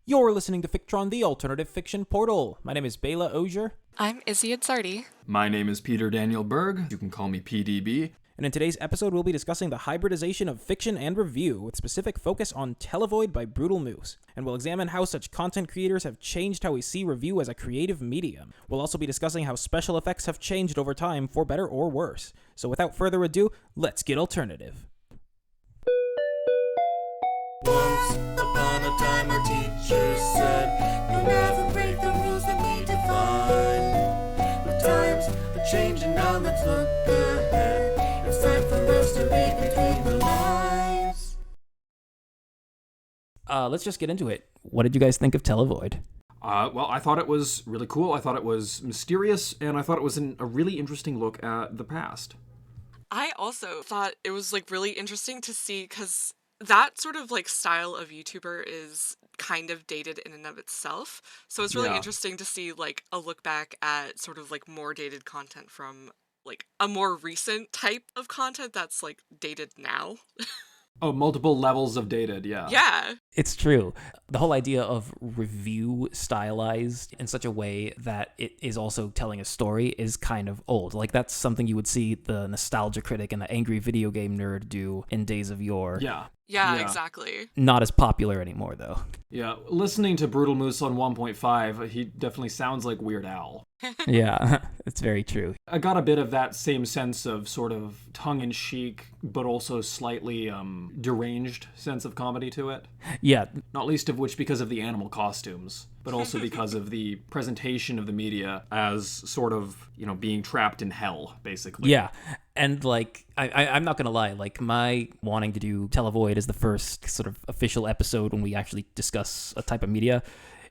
You're listening to Fictron, the alternative fiction portal. My name is Bela Ogier. I'm Izzy Atzardi. My name is Peter Daniel Berg. You can call me PDB. And in today's episode, we'll be discussing the hybridization of fiction and review, with specific focus on Televoid by Brutalmoose. And we'll examine how such content creators have changed how we see review as a creative medium. We'll also be discussing how special effects have changed over time, for better or worse. So without further ado, let's get alternative. Once upon a time our teacher said, "You'll never break the rules that we define." But times are changing now, let's look ahead. It's time for us to read between the lines. Let's just get into it. What did you guys think of Televoid? Well, I thought it was really cool. I thought it was mysterious, and I thought it was a really interesting look at the past. I also thought it was really interesting to see, because that sort of style of YouTuber is kind of dated in and of itself. So it's really interesting to see a look back at sort of more dated content from a more recent type of content that's dated now. Oh, multiple levels of dated, yeah. Yeah. It's true. The whole idea of review stylized in such a way that it is also telling a story is kind of old. That's something you would see the nostalgia critic and the angry video game nerd do in days of yore. Yeah, exactly. Not as popular anymore, though. Yeah, listening to Brutalmoose on 1.5, he definitely sounds like Weird Al. Yeah, it's very true. I got a bit of that same sense of sort of tongue-in-cheek, but also slightly deranged sense of comedy to it. Yeah. Not least of which because of the animal costumes, but also because of the presentation of the media as sort of, being trapped in hell, basically. Yeah. And I'm not going to lie, my wanting to do Televoid as the first sort of official episode when we actually discuss a type of media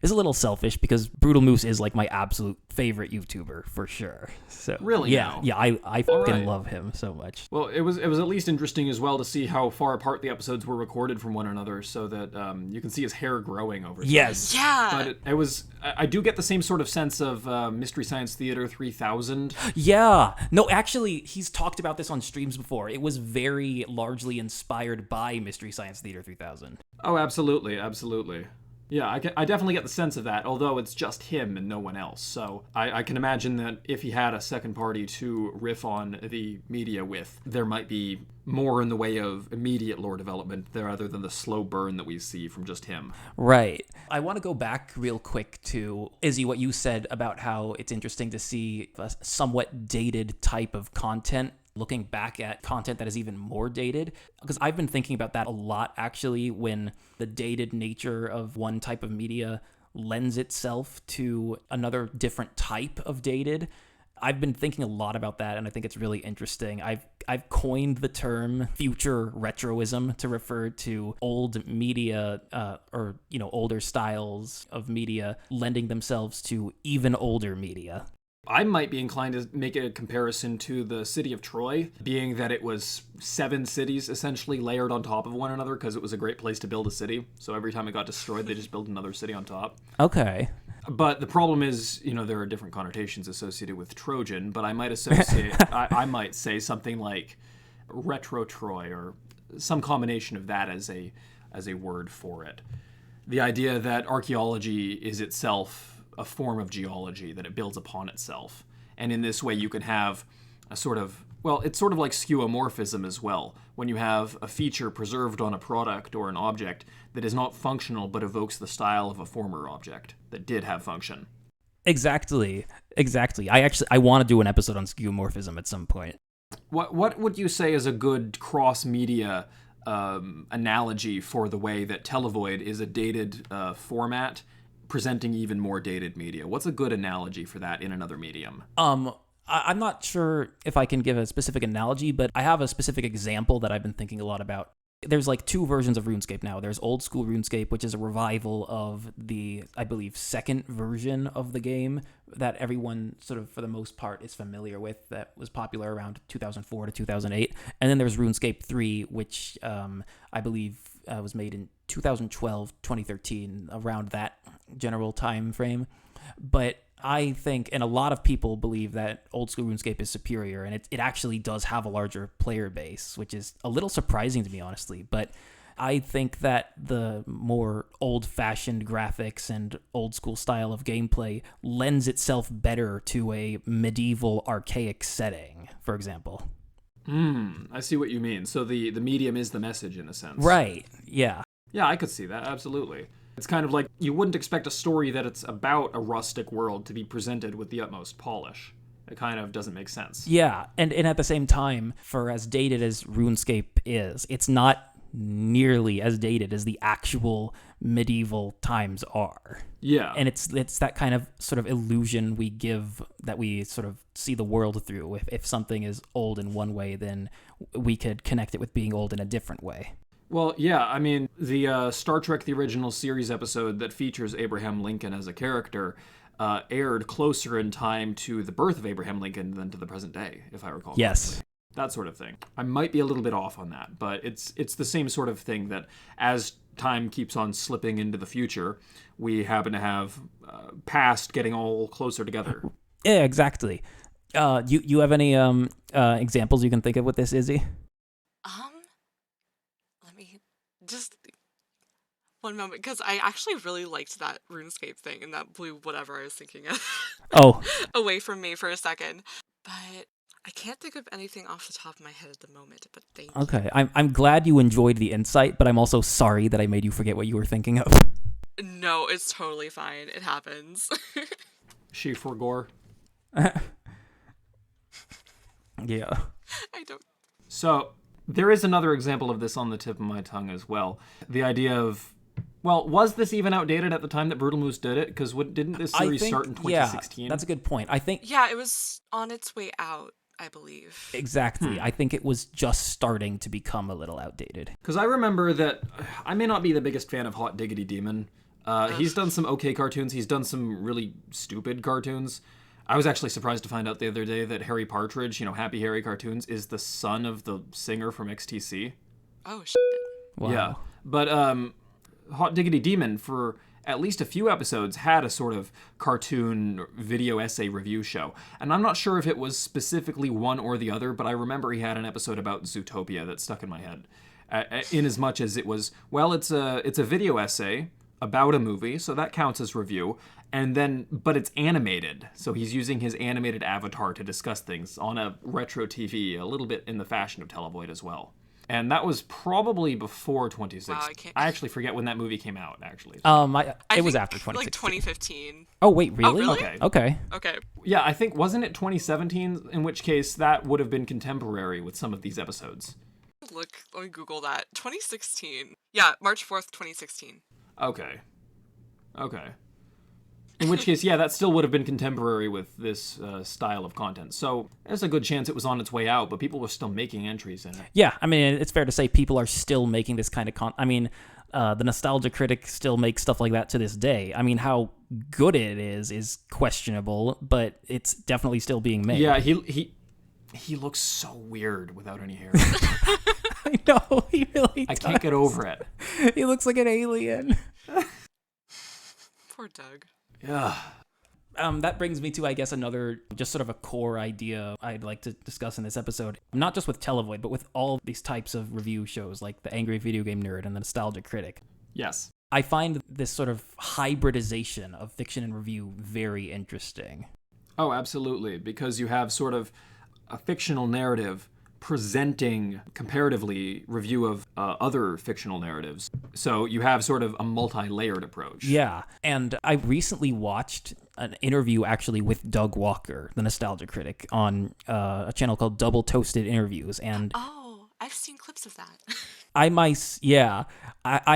is a little selfish, because Brutalmoose is my absolute favorite YouTuber for sure. So really, yeah, I fucking love him so much. Well, it was at least interesting as well to see how far apart the episodes were recorded from one another, so that you can see his hair growing over time. Yes, yeah. But I do get the same sort of sense of Mystery Science Theater 3000. Yeah, no, actually, he's talked about this on streams before. It was very largely inspired by Mystery Science Theater 3000. Oh, absolutely. Yeah, I definitely get the sense of that, although it's just him and no one else. So I can imagine that if he had a second party to riff on the media with, there might be more in the way of immediate lore development there other than the slow burn that we see from just him. Right. I want to go back real quick to, Izzy, what you said about how it's interesting to see a somewhat dated type of content looking back at content that is even more dated, because I've been thinking about that a lot, actually, when the dated nature of one type of media lends itself to another different type of dated. I've been thinking a lot about that, and I think it's really interesting. I've coined the term future retroism to refer to old media or older styles of media lending themselves to even older media. I might be inclined to make a comparison to the city of Troy, being that it was 7 cities essentially layered on top of one another because it was a great place to build a city. So every time it got destroyed, they just built another city on top. Okay. But the problem is, there are different connotations associated with Trojan, but I might associate, I might say something like retro Troy or some combination of that as a word for it. The idea that archaeology is itself a form of geology, that it builds upon itself. And in this way, you can have a sort of, it's sort of like skeuomorphism as well, when you have a feature preserved on a product or an object that is not functional but evokes the style of a former object that did have function. Exactly. I want to do an episode on skeuomorphism at some point. What would you say is a good cross-media analogy for the way that Televoid is a dated format presenting even more dated media? What's a good analogy for that in another medium? I'm not sure if I can give a specific analogy, but I have a specific example that I've been thinking a lot about. There's 2 versions of RuneScape now. There's old school RuneScape, which is a revival of the, I believe, second version of the game that everyone sort of, for the most part, is familiar with, that was popular around 2004 to 2008. And then there's RuneScape 3, which I believe was made in 2012, 2013, around that general time frame. But I think, and a lot of people believe, that old school RuneScape is superior, and it actually does have a larger player base, which is a little surprising to me, honestly. But I think that the more old-fashioned graphics and old-school style of gameplay lends itself better to a medieval, archaic setting, for example. I see what you mean. So the medium is the message in a sense. Right, yeah. Yeah, I could see that, absolutely. It's kind of like you wouldn't expect a story that it's about a rustic world to be presented with the utmost polish. It kind of doesn't make sense. Yeah, and at the same time, for as dated as RuneScape is, it's not nearly as dated as the actual medieval times are. Yeah. And it's that kind of sort of illusion we give that we sort of see the world through. If something is old in one way, then we could connect it with being old in a different way. Well, yeah, I mean, the Star Trek The Original Series episode that features Abraham Lincoln as a character aired closer in time to the birth of Abraham Lincoln than to the present day, if I recall Yes. correctly. That sort of thing. I might be a little bit off on that, but it's the same sort of thing that as time keeps on slipping into the future, we happen to have past getting all closer together. Yeah, exactly. You have any examples you can think of with this, Izzy? Let me just one moment, because I actually really liked that RuneScape thing, and that blew whatever I was thinking of away from me for a second. But I can't think of anything off the top of my head at the moment, but thank you. Okay, I'm glad you enjoyed the insight, but I'm also sorry that I made you forget what you were thinking of. No, it's totally fine. It happens. She for gore. Yeah. I don't... So, there is another example of this on the tip of my tongue as well. The idea of, well, was this even outdated at the time that Brutalmoose did it? Because didn't this series start in 2016? Yeah, that's a good point. I think... Yeah, it was on its way out, I believe. Exactly. I think it was just starting to become a little outdated. Because I remember that I may not be the biggest fan of Hot Diggity Demon. He's done some okay cartoons. He's done some really stupid cartoons. I was actually surprised to find out the other day that Harry Partridge, Happy Harry Cartoons, is the son of the singer from XTC. Oh, shit. Wow. Yeah. But Hot Diggity Demon, for at least a few episodes, had a sort of cartoon video essay review show. And I'm not sure if it was specifically one or the other, but I remember he had an episode about Zootopia that stuck in my head. In as much as it was, well, it's a video essay about a movie, so that counts as review, but it's animated, so he's using his animated avatar to discuss things on a retro TV, a little bit in the fashion of televoid as well. And that was probably before 2016. Wow, I actually forget when that movie came out, actually. It was think, after 2016. like 2015. Oh, wait, really? really? Okay. Okay. Yeah, I think, wasn't it 2017, in which case that would have been contemporary with some of these episodes. Look, let me Google that. 2016. Yeah, March 4th, 2016. Okay. In which case, yeah, that still would have been contemporary with this style of content. So there's a good chance it was on its way out, but people were still making entries in it. Yeah, I mean, it's fair to say people are still making this kind of the Nostalgia Critic still makes stuff like that to this day. I mean, how good it is questionable, but it's definitely still being made. Yeah, he looks so weird without any hair. I know, he really I does. can't get over it. He looks like an alien. Poor Doug. Yeah. That brings me to, I guess, another just sort of a core idea I'd like to discuss in this episode. Not just with Televoid, but with all these types of review shows like the Angry Video Game Nerd and the Nostalgia Critic. Yes. I find this sort of hybridization of fiction and review very interesting. Oh, absolutely. Because you have sort of a fictional narrative presenting comparatively review of other fictional narratives. So you have sort of a multi-layered approach. Yeah, and I recently watched an interview actually with Doug Walker, the Nostalgia Critic, on a channel called Double Toasted Interviews, and Oh, I've seen clips of that. I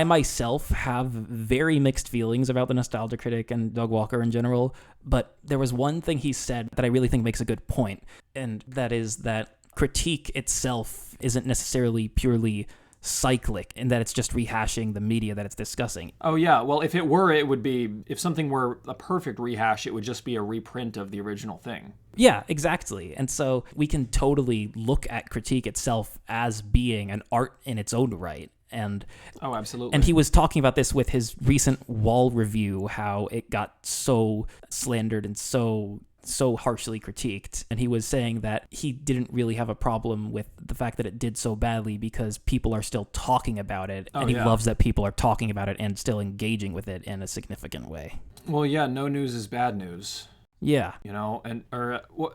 myself have very mixed feelings about the Nostalgia Critic and Doug Walker in general, but there was one thing he said that I really think makes a good point, and that is that critique itself isn't necessarily purely cyclic in that it's just rehashing the media that it's discussing. Oh, yeah. Well, if it were, it would be, if something were a perfect rehash, it would just be a reprint of the original thing. Yeah, exactly. And so we can totally look at critique itself as being an art in its own right. And oh, absolutely. And he was talking about this with his recent Wall review, how it got so slandered and so so harshly critiqued, and he was saying that he didn't really have a problem with the fact that it did so badly because people are still talking about it, and he loves that people are talking about it and still engaging with it in a significant way. Well, yeah, no news is bad news. Yeah. You know,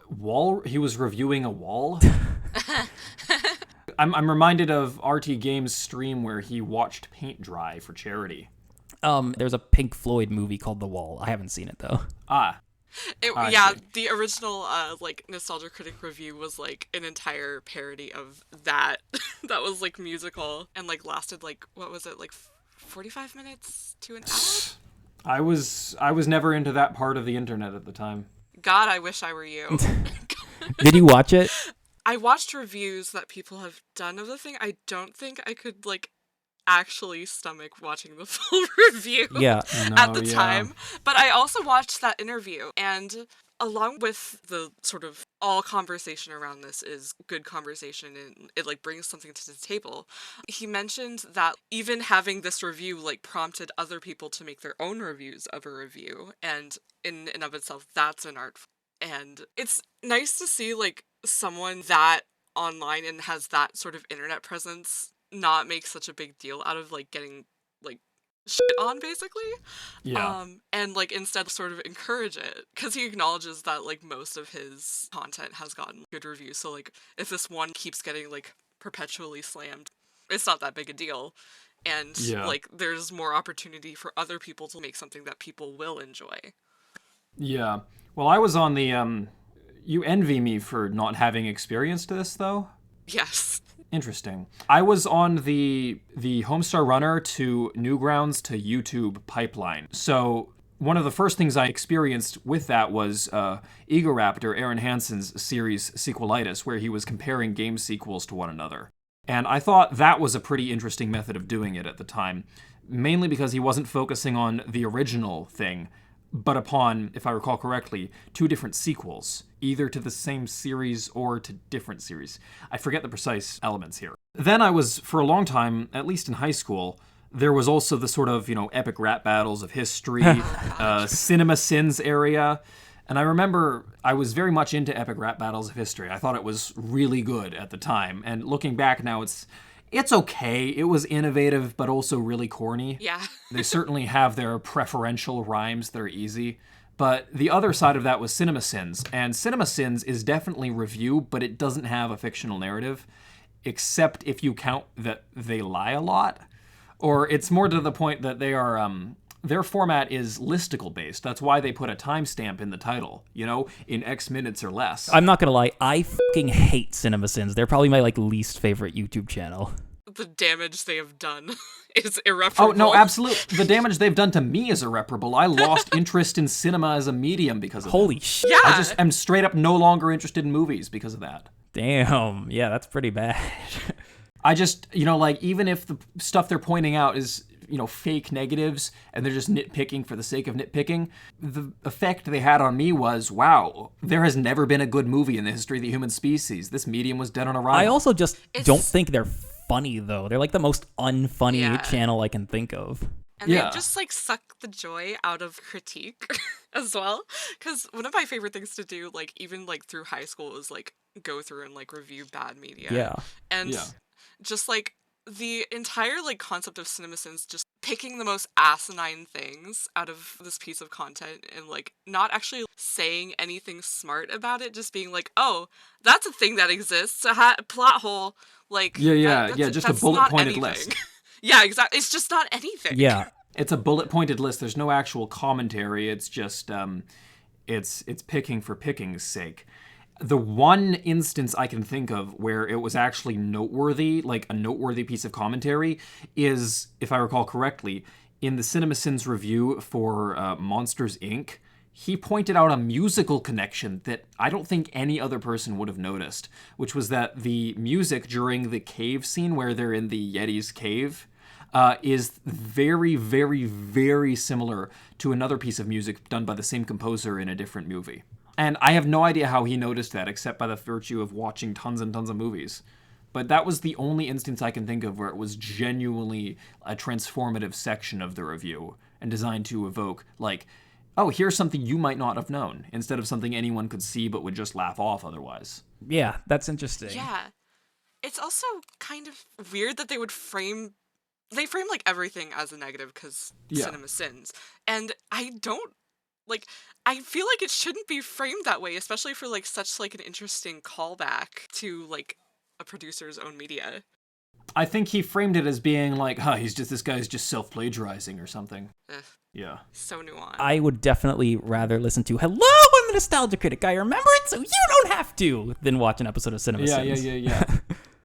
wall. He was reviewing a wall. I'm reminded of RT Games' stream where he watched paint dry for charity. There's a Pink Floyd movie called The Wall. I haven't seen it though. The original Nostalgia Critic review was like an entire parody of that. That was like musical and like lasted like, what was it, like 45 minutes to an hour? I was never into that part of the internet at the time. God, I wish I were you. Did you watch it? I watched reviews that people have done of the thing. I don't think I could like actually stomach watching the full review at the time. But I also watched that interview, and along with the sort of all conversation around this is good conversation and it like brings something to the table. He mentioned that even having this review like prompted other people to make their own reviews of a review, and in and of itself that's an art. And it's nice to see like someone that online and has that sort of internet presence not make such a big deal out of like getting like shit on, basically. And like instead sort of encourage it, because he acknowledges that like most of his content has gotten good reviews, so like if this one keeps getting like perpetually slammed, it's not that big a deal, and like there's more opportunity for other people to make something that people will enjoy. Well, I was on the you envy me for not having experienced this though. Yes. Interesting. I was on the Homestar Runner to Newgrounds to YouTube pipeline. So one of the first things I experienced with that was Egoraptor, Aaron Hansen's series Sequelitis, where he was comparing game sequels to one another. And I thought that was a pretty interesting method of doing it at the time, mainly because he wasn't focusing on the original thing, but upon, if I recall correctly, 2 different sequels, either to the same series or to different series. I forget the precise elements here. Then I was, for a long time, at least in high school, there was also the sort of, epic rap battles of history, Cinema Sins area. And I remember I was very much into epic rap battles of history. I thought it was really good at the time. And looking back now, it's okay. It was innovative, but also really corny. Yeah. They certainly have their preferential rhymes that are easy. But the other side of that was Cinema Sins. And Cinema Sins is definitely review, but it doesn't have a fictional narrative, except if you count that they lie a lot. Or it's more to the point that they are, their format is listicle based. That's why they put a timestamp in the title, in X minutes or less. I'm not gonna lie, I fucking hate CinemaSins. They're probably my least favorite YouTube channel. The damage they have done is irreparable. Oh, no, absolutely. The damage they've done to me is irreparable. I lost interest in cinema as a medium because of Holy that. shit. Yeah. I just am straight up no longer interested in movies because of that. Damn. Yeah, that's pretty bad. I just, even if the stuff they're pointing out is, fake negatives and they're just nitpicking for the sake of nitpicking, the effect they had on me was, wow, there has never been a good movie in the history of the human species. This medium was dead on arrival. I also just don't think they're funny, though. They're the most unfunny channel I can think of. And they just suck the joy out of critique as well. Because one of my favorite things to do, even through high school, was go through and review bad media. Yeah. And just the entire concept of CinemaSins, just picking the most asinine things out of this piece of content and not actually saying anything smart about it, just being oh, that's a thing that exists, a plot hole, just a bullet pointed list. Yeah, exactly. It's just not anything. Yeah. It's a bullet pointed list. There's no actual commentary. It's just it's picking for picking's sake. The one instance I can think of where it was actually noteworthy, a noteworthy piece of commentary, is, if I recall correctly, in the CinemaSins review for Monsters, Inc., he pointed out a musical connection that I don't think any other person would have noticed, which was that the music during the cave scene where they're in the Yeti's cave is very, very, very similar to another piece of music done by the same composer in a different movie. And I have no idea how he noticed that, except by the virtue of watching tons and tons of movies. But that was the only instance I can think of where it was genuinely a transformative section of the review and designed to evoke, oh, here's something you might not have known, instead of something anyone could see but would just laugh off otherwise. Yeah, that's interesting. Yeah. It's also kind of weird that they frame like everything as a negative because cinema sins. And I feel like it shouldn't be framed that way, especially for like such like an interesting callback to like a producer's own media. I think he framed it as being like, this guy's just self-plagiarizing or something. Yeah. So nuanced. I would definitely rather listen to "Hello, I'm the Nostalgia Critic. I remember it, so you don't have to," than watch an episode of Cinema Sins. Yeah.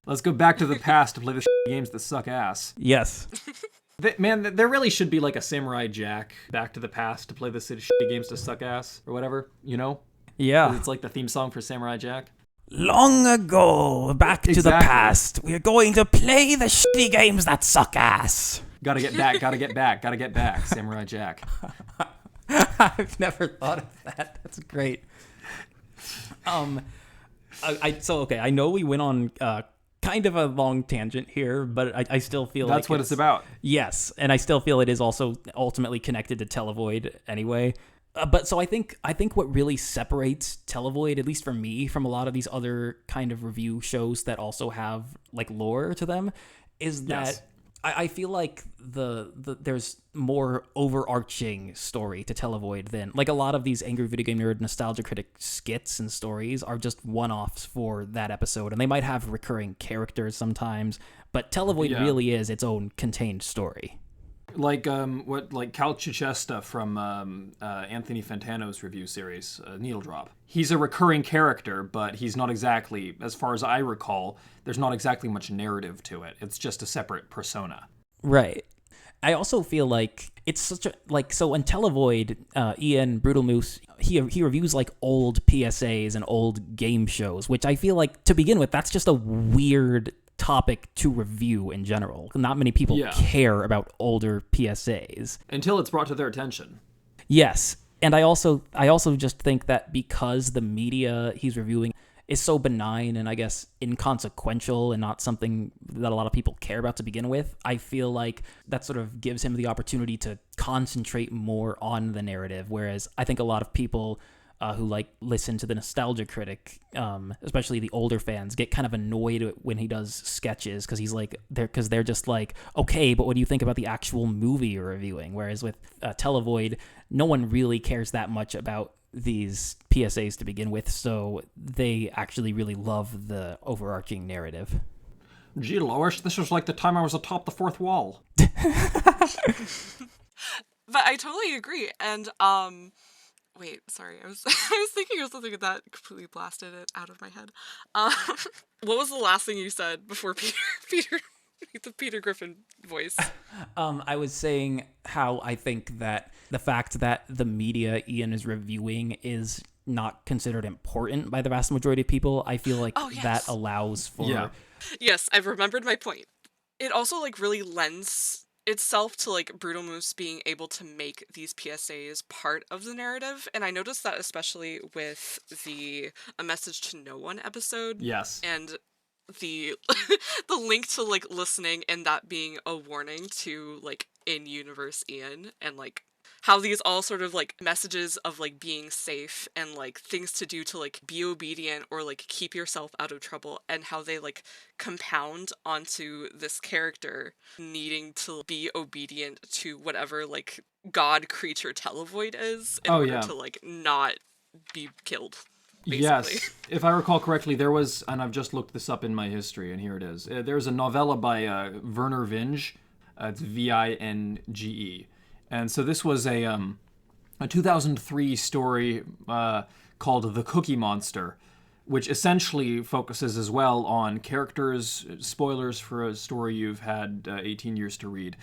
Let's go back to the past to play the games that suck ass. Yes. Man, there really should be like a Samurai Jack Back to the Past to play the shitty games that suck ass or whatever, you know? Yeah. It's like the theme song for Samurai Jack. Long ago, back to the past, we're going to play the shitty games that suck ass. Gotta get back, Samurai Jack. I've never thought of that. That's great. I know we went on kind of a long tangent here, but I still feel that's what it's about. Yes, and I still feel it is also ultimately connected to televoid anyway. But I think what really separates televoid, at least for me, from a lot of these other kind of review shows that also have like lore to them, is that I feel like there's more overarching story to televoid than like a lot of these Angry Video Game Nerd Nostalgia Critic skits and stories are just one-offs for that episode, and they might have recurring characters sometimes, but televoid really is its own contained story. Like Cal Chichesta from Anthony Fantano's review series, Needle Drop. He's a recurring character, but he's not exactly, as far as I recall, there's not exactly much narrative to it. It's just a separate persona. Right. I also feel like it's such a so in Televoid, Ian Brutalmoose, he reviews like old PSAs and old game shows, which I feel like to begin with that's just a weird topic to review in general. Not many people care about older PSAs until it's brought to their attention. Yes, and I also just think that because the media he's reviewing is so benign and I guess inconsequential and not something that a lot of people care about to begin with, I feel like that sort of gives him the opportunity to concentrate more on the narrative, whereas I think a lot of people who like listen to the Nostalgia Critic, especially the older fans, get kind of annoyed when he does sketches because he's like they're just like, okay, but what do you think about the actual movie you're reviewing? Whereas with Televoid, no one really cares that much about these PSAs to begin with, so they actually really love the overarching narrative. Gee, Lois, this was like the time I was atop the fourth wall. But I totally agree, and wait, sorry. I was thinking of something that completely blasted it out of my head. What was the last thing you said before the Peter Griffin voice? I was saying how I think that the fact that the media Ian is reviewing is not considered important by the vast majority of people, I feel like that allows for... Yeah. Yes, I've remembered my point. It also like really lends itself to like Brutalmoose being able to make these PSAs part of the narrative, and I noticed that especially with the A Message to No One episode. Yes. And the the link to like listening and that being a warning to like in-universe Ian, and like how these all sort of like messages of like being safe and like things to do to like be obedient or like keep yourself out of trouble, and how they like compound onto this character needing to be obedient to whatever like god creature televoid is in order to like not be killed. Basically. Yes, if I recall correctly, there was, and I've just looked this up in my history, and here it is. There's a novella by Werner Vinge. It's Vinge. And so this was a 2003 story called The Cookie Monster, which essentially focuses as well on characters, spoilers for a story you've had 18 years to read.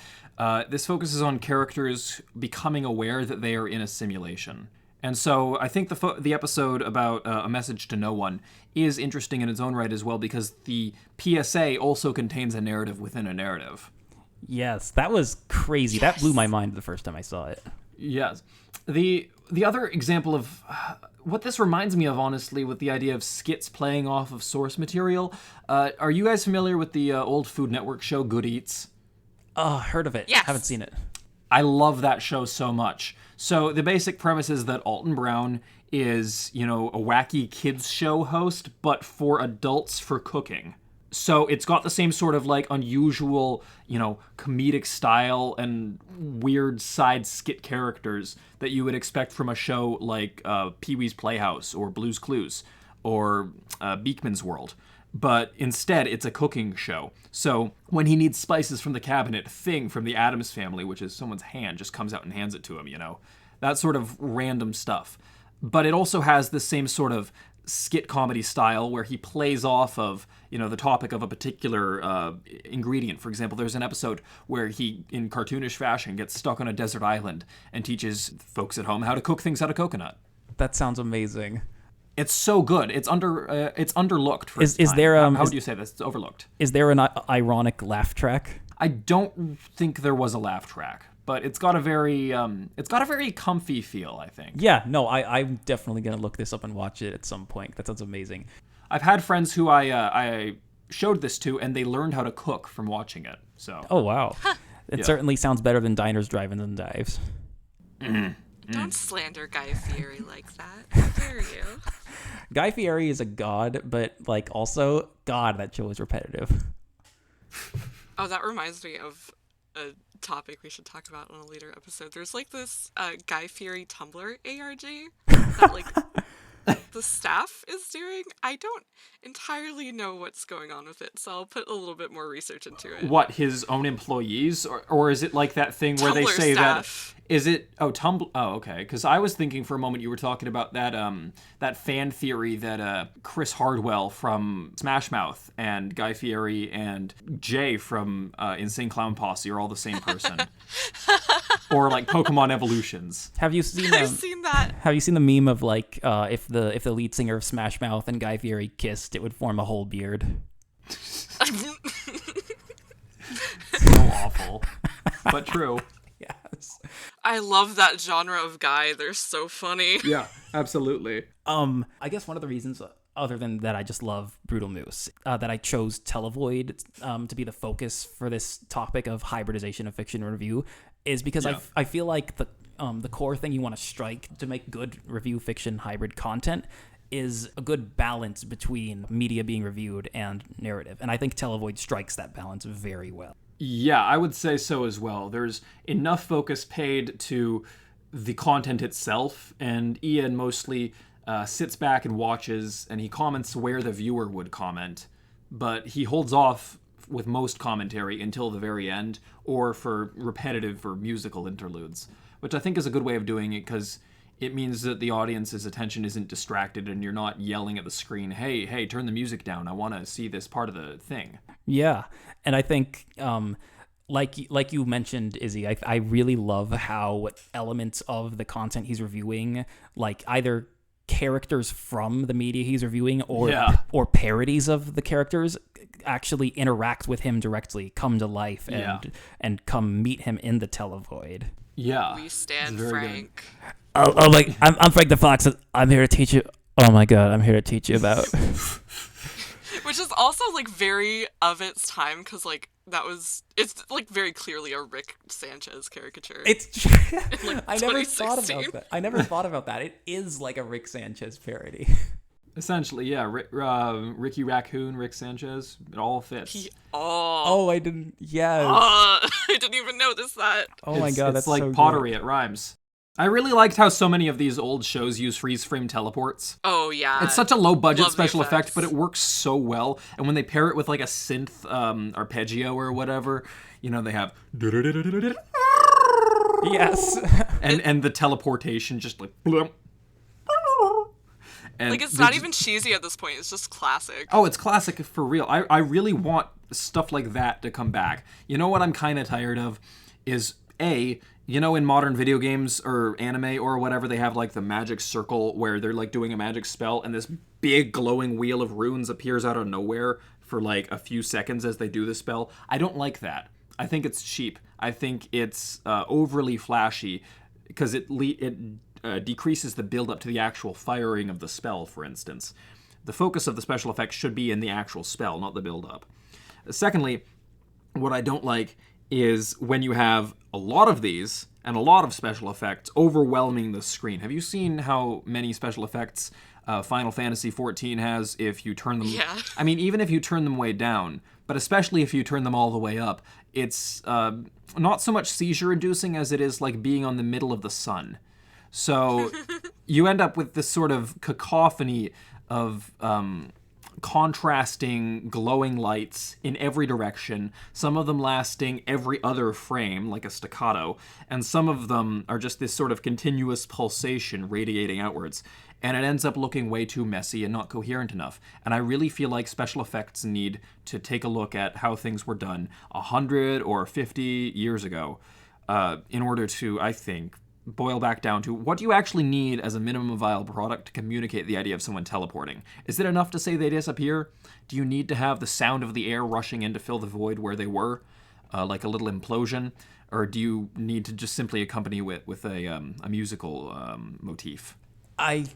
This focuses on characters becoming aware that they are in a simulation. And so I think the episode about A Message to No One is interesting in its own right as well, because the PSA also contains a narrative within a narrative. Yes, that was crazy. Yes. That blew my mind the first time I saw it. Yes. The other example of what this reminds me of, honestly, with the idea of skits playing off of source material, are you guys familiar with the old Food Network show Good Eats? Heard of it. Yes. Haven't seen it. I love that show so much. So the basic premise is that Alton Brown is, a wacky kids show host, but for adults for cooking. So it's got the same sort of like unusual, comedic style and weird side skit characters that you would expect from a show like Pee-wee's Playhouse or Blue's Clues or Beekman's World. But instead, it's a cooking show. So when he needs spices from the cabinet, Thing from the Addams Family, which is someone's hand, just comes out and hands it to him, That sort of random stuff. But it also has the same sort of skit comedy style where he plays off of, the topic of a particular ingredient. For example, there's an episode where he, in cartoonish fashion, gets stuck on a desert island and teaches folks at home how to cook things out of coconut. That sounds amazing. It's so good. It's underlooked for its Is time. there how do you say this? It's overlooked. Is there an ironic laugh track? I don't think there was a laugh track, but it's got a very comfy feel, I think. Yeah, no, I'm definitely gonna look this up and watch it at some point. That sounds amazing. I've had friends who I showed this to, and they learned how to cook from watching it. So. Oh wow, it certainly sounds better than Diners, Drive-ins, and Dives. Don't slander Guy Fieri like that. How dare you? Guy Fieri is a god, but also, God, that show is repetitive. Oh, that reminds me of a topic we should talk about on a later episode. There's this Guy Fieri Tumblr ARG that the staff is doing. I don't entirely know what's going on with it, so I'll put a little bit more research into it. What, his own employees? Or is it like that thing where they Tumblr say staff. that... Is it... Oh, Tumblr... Oh, okay. Because I was thinking for a moment you were talking about that fan theory that Chris Hardwell from Smash Mouth and Guy Fieri and Jay from Insane Clown Posse are all the same person. Or like Pokemon Evolutions. Have you seen? I've seen that. Have you seen the meme of if the lead singer of Smash Mouth and Guy Fieri kissed, it would form a whole beard? So awful, but true. Yes. I love that genre of guy. They're so funny. Yeah, absolutely. I guess one of the reasons, other than that I just love Brutalmoose, that I chose televoid to be the focus for this topic of hybridization of fiction review is because I feel like the core thing you want to strike to make good review fiction hybrid content is a good balance between media being reviewed and narrative. And I think televoid strikes that balance very well. Yeah, I would say so as well. There's enough focus paid to the content itself, and Ian mostly sits back and watches, and he comments where the viewer would comment, but he holds off with most commentary until the very end, or for repetitive or musical interludes, which I think is a good way of doing it, because it means that the audience's attention isn't distracted and you're not yelling at the screen, hey, turn the music down, I want to see this part of the thing. Yeah, and I think, like you mentioned, Izzy, I really love how elements of the content he's reviewing, either characters from the media he's reviewing or parodies of the characters, actually interact with him directly, come to life, and come meet him in the televoid. Yeah, we stand Frank. Oh, I'm Frank the Fox. I'm here to teach you. Oh my God, I'm here to teach you about. Which is also very of its time, because it's very clearly a Rick Sanchez caricature. It's I never thought about that. It is like a Rick Sanchez parody. Essentially, yeah. Ricky Raccoon, Rick Sanchez, it all fits. I didn't. Yes. I didn't even notice that. Oh my God, that's like so pottery. good. It rhymes. I really liked how so many of these old shows use freeze frame teleports. Oh yeah. It's such a low budget special effect, but it works so well. And when they pair it with a synth arpeggio or whatever, they have yes. and the teleportation just blum. And it's not even cheesy at this point. It's just classic. Oh, it's classic for real. I really want stuff like that to come back. You know what I'm kind of tired of is in modern video games or anime or whatever, they have the magic circle where they're doing a magic spell and this big glowing wheel of runes appears out of nowhere for a few seconds as they do the spell. I don't like that. I think it's cheap. I think it's overly flashy because it decreases the build up to the actual firing of the spell, for instance. The focus of the special effects should be in the actual spell, not the build up. Secondly, what I don't like is when you have a lot of these and a lot of special effects overwhelming the screen. Have you seen how many special effects Final Fantasy XIV has if you turn them... Yeah. I mean, even if you turn them way down, but especially if you turn them all the way up, it's not so much seizure-inducing as it is like being on the middle of the sun. So you end up with this sort of cacophony of contrasting glowing lights in every direction, some of them lasting every other frame like a staccato, and some of them are just this sort of continuous pulsation radiating outwards, and it ends up looking way too messy and not coherent enough. And I really feel like special effects need to take a look at how things were done 100 or 50 years ago in order to, I think, boil back down to what do you actually need as a minimum viable product to communicate the idea of someone teleporting? Is it enough to say they disappear? Do you need to have the sound of the air rushing in to fill the void where they were, like a little implosion? Or do you need to just simply accompany with a musical motif? I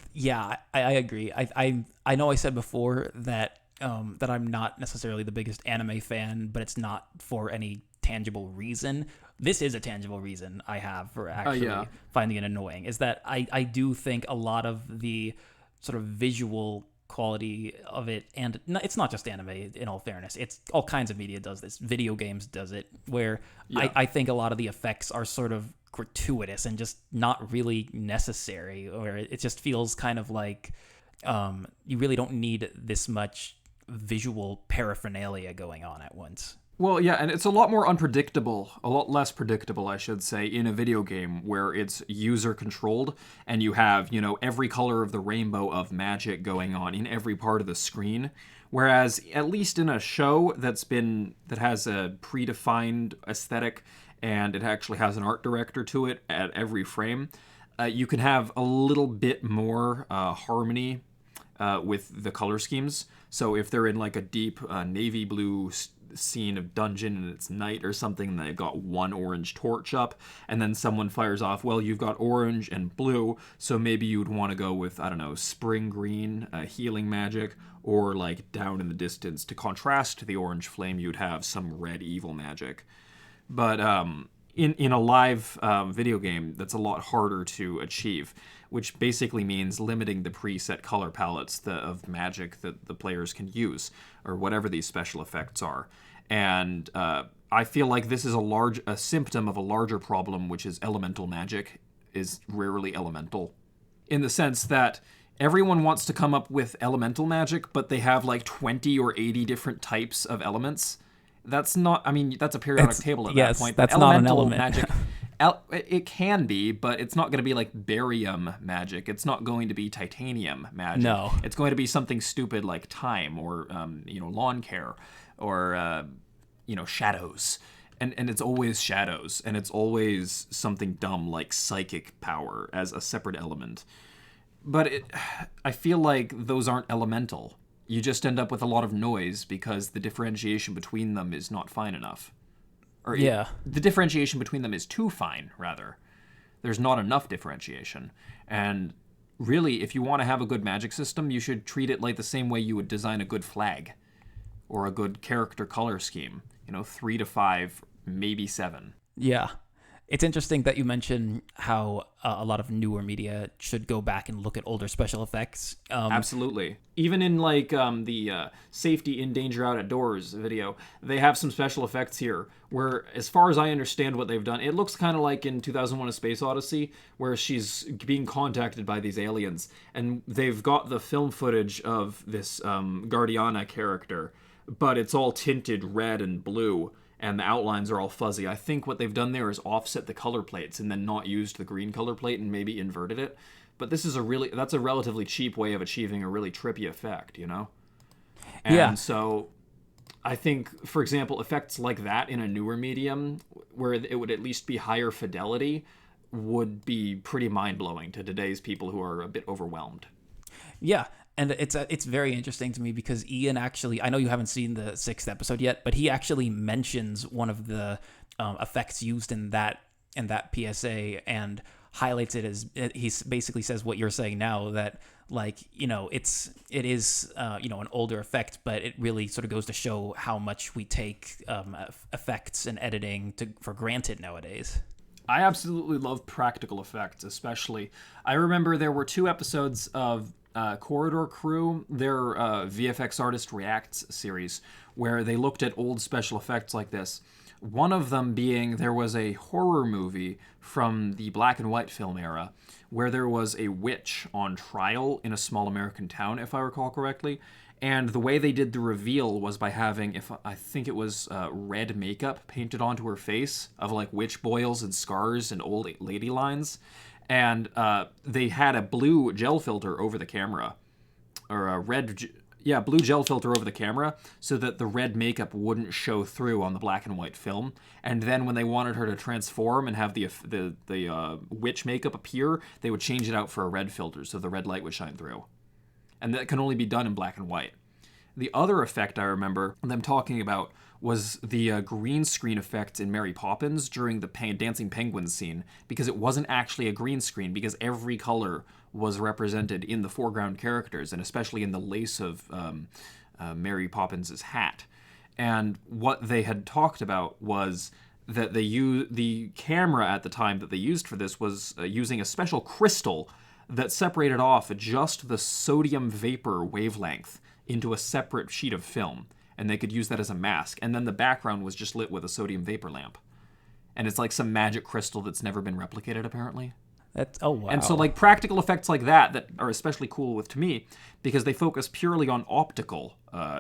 agree. I know I said before that that I'm not necessarily the biggest anime fan, but it's not for any tangible reason. This is a tangible reason I have for actually finding it annoying, is that I do think a lot of the sort of visual quality of it, and it's not just anime, in all fairness, it's all kinds of media does this. Video games does it, where I think a lot of the effects are sort of gratuitous and just not really necessary, or it just feels kind of like you really don't need this much visual paraphernalia going on at once. Well, yeah, and it's a lot more unpredictable, a lot less predictable, I should say, in a video game where it's user-controlled and you have, every color of the rainbow of magic going on in every part of the screen. Whereas, at least in a show that has a predefined aesthetic and it actually has an art director to it at every frame, you can have a little bit more harmony with the color schemes. So if they're in like a deep navy blue scene of dungeon and it's night or something, and they've got one orange torch up, and then someone fires off, well, you've got orange and blue, so maybe you'd want to go with, I don't know, spring green, healing magic, or like down in the distance to contrast the orange flame, you'd have some red evil magic. But in a live video game, that's a lot harder to achieve, which basically means limiting the preset color palettes of magic that the players can use, or whatever these special effects are. And I feel like this is a symptom of a larger problem, which is elemental magic is rarely elemental, in the sense that everyone wants to come up with elemental magic, but they have like 20 or 80 different types of elements. That's not, that's a periodic table at that point. That's not an element. Magic, it can be, but it's not going to be like barium magic. It's not going to be titanium magic. No. It's going to be something stupid like time or, lawn care or, shadows. And it's always shadows. And it's always something dumb like psychic power as a separate element. But I feel like those aren't elemental. You just end up with a lot of noise because the differentiation between them is not fine enough. The differentiation between them is too fine, rather. There's not enough differentiation. And really, if you want to have a good magic system, you should treat it like the same way you would design a good flag or a good character color scheme. 3 to 5, maybe 7. Yeah. It's interesting that you mention how a lot of newer media should go back and look at older special effects. Absolutely. Even in like the Safety in Danger Out at Doors video, they have some special effects here where, as far as I understand what they've done, it looks kind of like in 2001: A Space Odyssey, where she's being contacted by these aliens, and they've got the film footage of this Guardiana character, but it's all tinted red and blue, and the outlines are all fuzzy. I think what they've done there is offset the color plates and then not used the green color plate and maybe inverted it. But this is that's a relatively cheap way of achieving a really trippy effect, And so I think, for example, effects like that in a newer medium, where it would at least be higher fidelity, would be pretty mind-blowing to today's people who are a bit overwhelmed. Yeah. And it's very interesting to me because Ian actually, I know you haven't seen the 6th episode yet, but he actually mentions one of the effects used in that PSA, and highlights it as basically says what you're saying now, that like, it is an older effect, but it really sort of goes to show how much we take effects and editing for granted nowadays. I absolutely love practical effects, especially. I remember there were 2 episodes of Corridor Crew, their VFX Artist Reacts series, where they looked at old special effects like this. One of them being there was a horror movie from the black and white film era where there was a witch on trial in a small American town, if I recall correctly. And the way they did the reveal was by having, I think it was red makeup painted onto her face of like witch boils and scars and old lady lines. And they had a blue gel filter over the camera, or a blue gel filter over the camera, so that the red makeup wouldn't show through on the black and white film. And then when they wanted her to transform and have the witch makeup appear, they would change it out for a red filter, so the red light would shine through. And that can only be done in black and white. The other effect I remember them talking about was the green screen effect in Mary Poppins during the Dancing Penguins scene, because it wasn't actually a green screen, because every color was represented in the foreground characters, and especially in the lace of Mary Poppins' hat. And what they had talked about was that the camera at the time that they used for this was using a special crystal that separated off just the sodium vapor wavelength into a separate sheet of film, and they could use that as a mask, and then the background was just lit with a sodium vapor lamp. And it's like some magic crystal that's never been replicated, apparently. Oh, wow. And so like practical effects like that are especially cool to me, because they focus purely on optical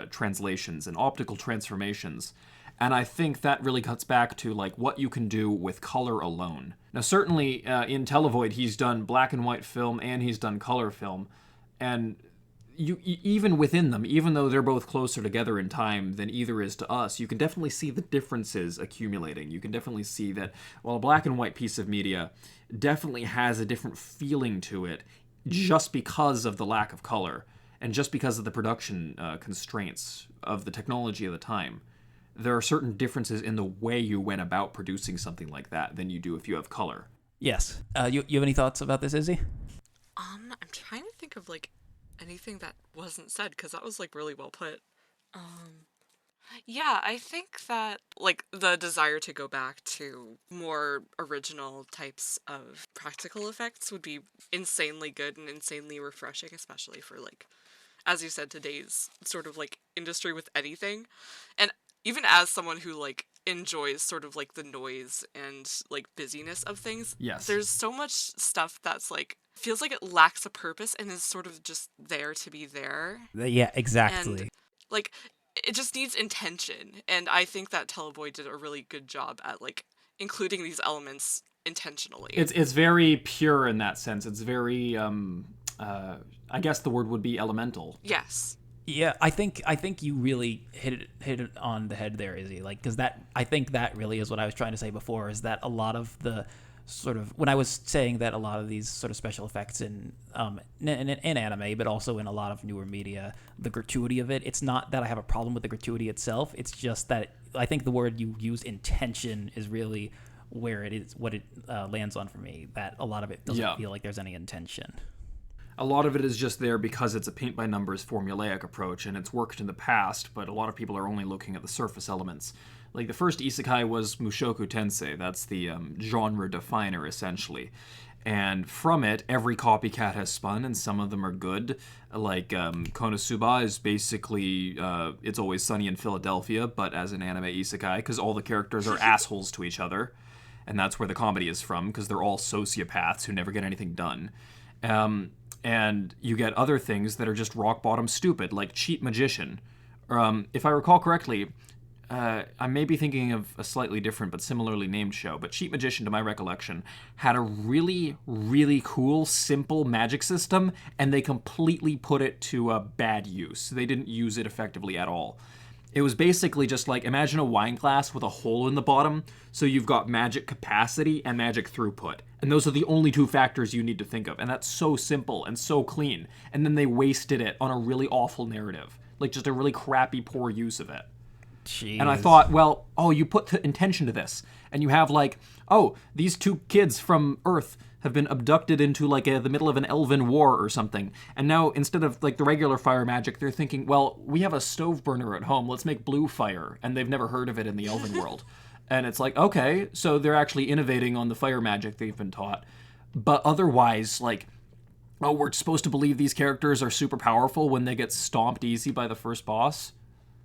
translations and optical transformations. And I think that really cuts back to like what you can do with color alone. Now, certainly in Televoid, he's done black and white film and he's done color film. And even within them, even though they're both closer together in time than either is to us, you can definitely see the differences accumulating. You can definitely see that while a black and white piece of media definitely has a different feeling to it just because of the lack of color and just because of the production constraints of the technology of the time, there are certain differences in the way you went about producing something like that than you do if you have color. Yes. You have any thoughts about this, Izzy? I'm trying to think of like anything that wasn't said, because that was like really well put. Yeah, I think that like the desire to go back to more original types of practical effects would be insanely good and insanely refreshing, especially for like, as you said, today's sort of like industry with anything. And even as someone who like enjoys sort of like the noise and like busyness of things, yes, there's so much stuff that's like feels like it lacks a purpose and is sort of just there to be there. Yeah, exactly. And like it just needs intention, and I think that Televoid did a really good job at like including these elements intentionally. It's very pure in that sense. It's very I guess the word would be elemental. Yes. Yeah, I think you really hit it on the head there, Izzy. Like, because I think that really is what I was trying to say before, is that a lot of the sort of, when I was saying that a lot of these sort of special effects in anime, but also in a lot of newer media, the gratuity of it, it's not that I have a problem with the gratuity itself. It's just that I think the word you use, intention, is really where it is, what it lands on for me, that a lot of it doesn't feel like there's any intention. A lot of it is just there because it's a paint-by-numbers formulaic approach, and it's worked in the past, but a lot of people are only looking at the surface elements. Like, the first isekai was Mushoku Tensei. That's the genre definer, essentially. And from it, every copycat has spun, and some of them are good. Like, Konosuba is basically It's Always Sunny in Philadelphia, but as an anime isekai, because all the characters are assholes to each other. And that's where the comedy is from, because they're all sociopaths who never get anything done. And you get other things that are just rock-bottom stupid, like Cheat Magician. If I recall correctly, I may be thinking of a slightly different but similarly named show, but Cheat Magician, to my recollection, had a really, really cool, simple magic system, and they completely put it to bad use. They didn't use it effectively at all. It was basically just like, imagine a wine glass with a hole in the bottom, so you've got magic capacity and magic throughput. And those are the only two factors you need to think of. And that's so simple and so clean. And then they wasted it on a really awful narrative. Like, just a really crappy, poor use of it. Jeez. And I thought, well, you put intention to this. And you have like, these two kids from Earth have been abducted into like the middle of an elven war or something. And now instead of like the regular fire magic, they're thinking, well, we have a stove burner at home. Let's make blue fire. And they've never heard of it in the elven world. And it's like, okay, so they're actually innovating on the fire magic they've been taught. But otherwise, like, we're supposed to believe these characters are super powerful when they get stomped easy by the first boss.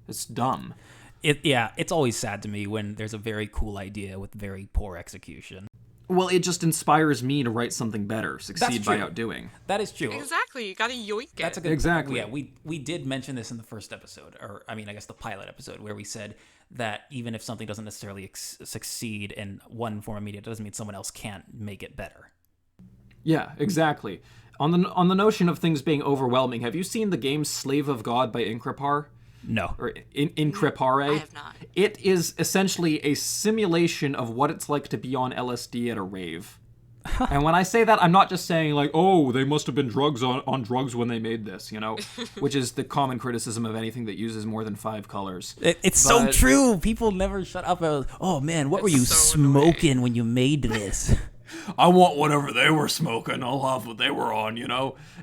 It's dumb. It's always sad to me when there's a very cool idea with very poor execution. Well, it just inspires me to write something better, succeed by outdoing. That is true. Exactly. You gotta yoink it. That's a good Exactly. Yeah, we did mention this in the first episode, or I guess the pilot episode, where we said that even if something doesn't necessarily succeed in one form of media, it doesn't mean someone else can't make it better. Yeah, exactly. On the notion of things being overwhelming, have you seen the game Slave of God by Inkripar? No. Or Inkripare? I have not. It is essentially a simulation of what it's like to be on LSD at a rave. And when I say that, I'm not just saying like, they must have been on drugs when they made this, which is the common criticism of anything that uses more than 5 colors. It's so true. People never shut up. Oh man, what were you smoking when you made this? I want whatever they were smoking. I'll have what they were on,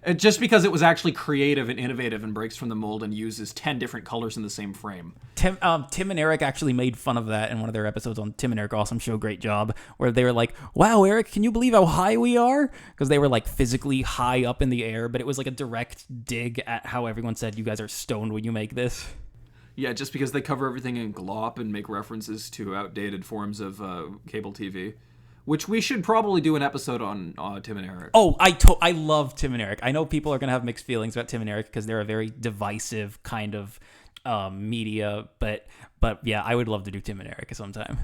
And just because it was actually creative and innovative and breaks from the mold and uses 10 different colors in the same frame. Tim and Eric actually made fun of that in one of their episodes on Tim and Eric Awesome Show, Great Job, where they were like, wow, Eric, can you believe how high we are? Because they were like physically high up in the air, but it was like a direct dig at how everyone said you guys are stoned when you make this. Yeah, just because they cover everything in glop and make references to outdated forms of cable TV. Which we should probably do an episode on Tim and Eric. Oh, I love Tim and Eric. I know people are going to have mixed feelings about Tim and Eric because they're a very divisive kind of media, but yeah, I would love to do Tim and Eric sometime.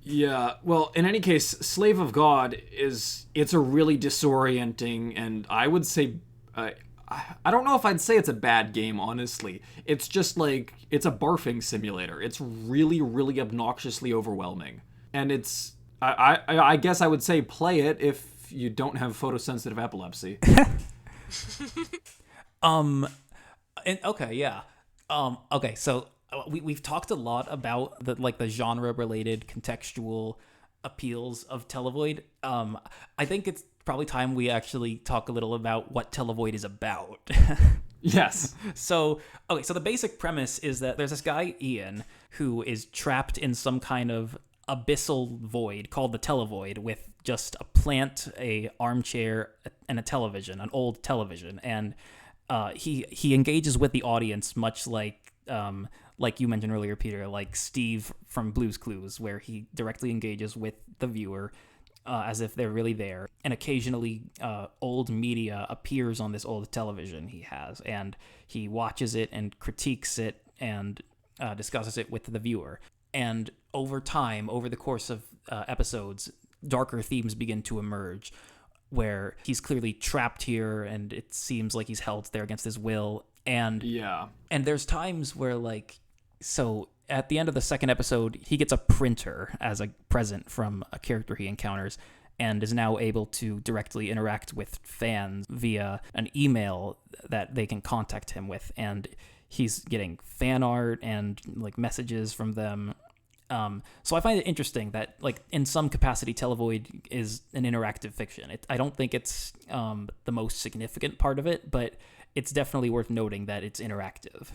Yeah, well, in any case, Slave of God it's a really disorienting, and I would say, I don't know if I'd say it's a bad game, honestly. It's just like, it's a barfing simulator. It's really, really obnoxiously overwhelming. And it's... I guess I would say play it if you don't have photosensitive epilepsy. Okay, so we've talked a lot about the genre related contextual appeals of televoid. I think it's probably time we actually talk a little about what televoid is about. Yes. So the basic premise is that there's this guy Ian who is trapped in some kind of abyssal void called the televoid with just a plant, a armchair, and a television, an old television, and he engages with the audience much like you mentioned earlier, Peter, like Steve from Blue's Clues, where he directly engages with the viewer as if they're really there, and occasionally old media appears on this old television he has, and he watches it and critiques it and discusses it with the viewer. And over time, over the course of episodes, darker themes begin to emerge where he's clearly trapped here and it seems like he's held there against his will. And there's times where, so at the end of the second episode, he gets a printer as a present from a character he encounters and is now able to directly interact with fans via an email that they can contact him with. And he's getting fan art and messages from them. So I find it interesting that in some capacity, televoid is an interactive fiction. I don't think it's the most significant part of it, but it's definitely worth noting that it's interactive.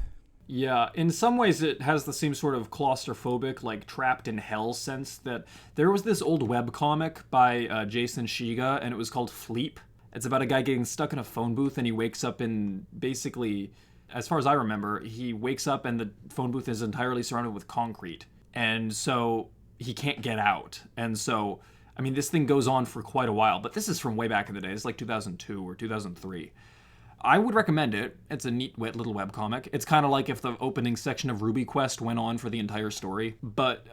Yeah, in some ways it has the same sort of claustrophobic, trapped in hell sense that there was this old webcomic by Jason Shiga, and it was called Fleep. It's about a guy getting stuck in a phone booth, and he wakes up in basically... As far as I remember, he wakes up and the phone booth is entirely surrounded with concrete. And so he can't get out. And so, this thing goes on for quite a while. But this is from way back in the day. It's 2002 or 2003. I would recommend it. It's a neat little webcomic. It's kind of like if the opening section of Ruby Quest went on for the entire story. But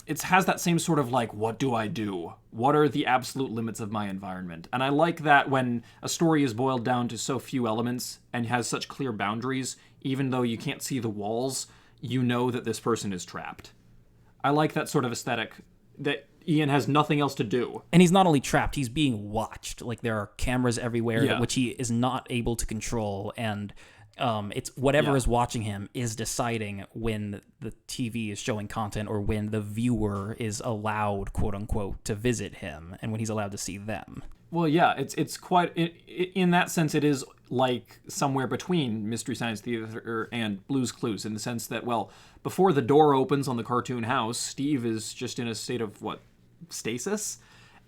it has that same sort of what do I do? What are the absolute limits of my environment? And I like that when a story is boiled down to so few elements and has such clear boundaries, even though you can't see the walls, you know that this person is trapped. I like that sort of aesthetic that Ian has nothing else to do. And he's not only trapped, he's being watched. There are cameras everywhere, which he is not able to control. And It's whatever Yeah. is watching him is deciding when the TV is showing content or when the viewer is allowed, quote unquote, to visit him and when he's allowed to see them. Well, yeah, it's quite in that sense. It is like somewhere between Mystery Science Theater and Blue's Clues, in the sense that, well, before the door opens on the cartoon house, Steve is just in a state of stasis,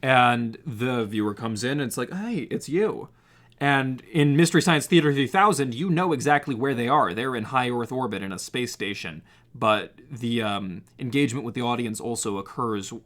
and the viewer comes in and it's like, hey, it's you. And in Mystery Science Theater 3000, you know exactly where they are. They're in high Earth orbit in a space station. But the engagement with the audience also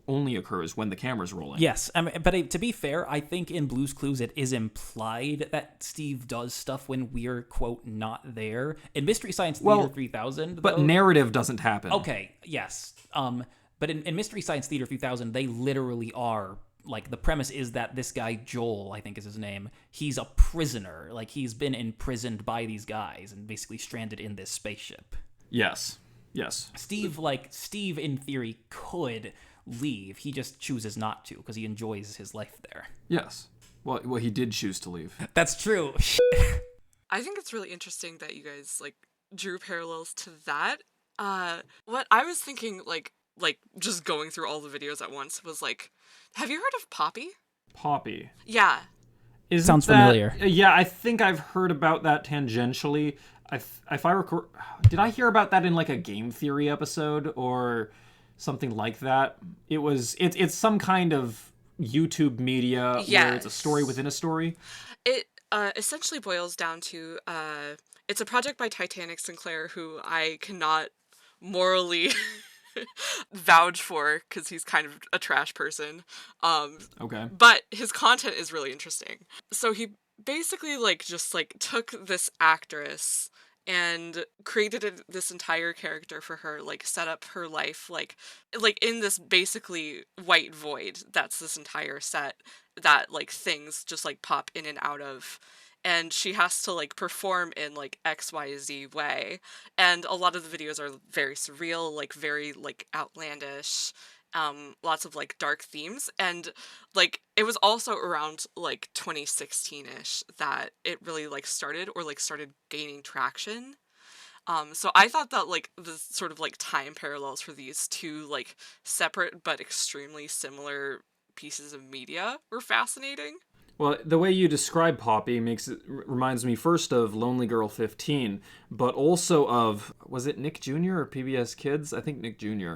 only occurs when the camera's rolling. Yes, but to be fair, I think in Blue's Clues it is implied that Steve does stuff when we're, quote, not there. In Mystery Science Theater 3000, but though, narrative doesn't happen. Okay, yes. But in Mystery Science Theater 3000, they literally are, like, the premise is that this guy, Joel, I think is his name, he's a prisoner. Like, he's been imprisoned by these guys and basically stranded in this spaceship. Yes. Steve, in theory, could leave. He just chooses not to because he enjoys his life there. Yes. Well, he did choose to leave. That's true. I think it's really interesting that you guys drew parallels to that. What I was thinking, like just going through all the videos at once, was have you heard of Poppy? Poppy. Yeah. Sounds familiar. Yeah, I think I've heard about that tangentially. If I record, did I hear about that in a game theory episode or something like that? It's some kind of YouTube media where it's a story within a story. It essentially boils down to it's a project by Titanic Sinclair, who I cannot morally vouch for because he's kind of a trash person. Okay. But his content is really interesting. So he basically just took this actress and created this entire character for her, set up her life in this basically white void that's this entire set that things just pop in and out of, and she has to perform in XYZ way, and a lot of the videos are very surreal, very outlandish, lots of dark themes, and it was also around 2016ish that it really started gaining traction. So I thought that the sort of time parallels for these two separate but extremely similar pieces of media were fascinating. Well, the way you describe Poppy reminds me first of Lonely Girl 15, but also of, was it Nick Jr. or PBS Kids? I think Nick Jr.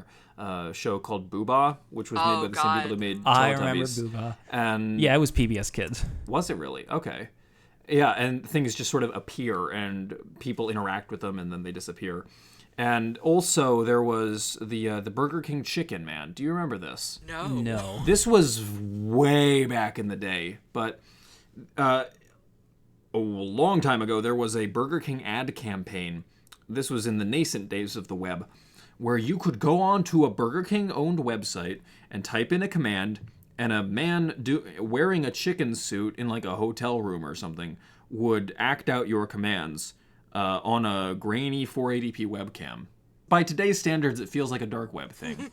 Show called Booba, which was made by the same people that made Teletubbies. I remember Booba. And yeah, it was PBS Kids. Was it really? Okay. Yeah, and things just sort of appear and people interact with them and then they disappear. And also there was the Burger King chicken, man. Do you remember this? No. This was way back in the day, but a long time ago there was a Burger King ad campaign. This was in the nascent days of the web, where you could go on to a Burger King owned website and type in a command, and a man wearing a chicken suit in a hotel room or something would act out your commands on a grainy 480p webcam. By today's standards, it feels like a dark web thing.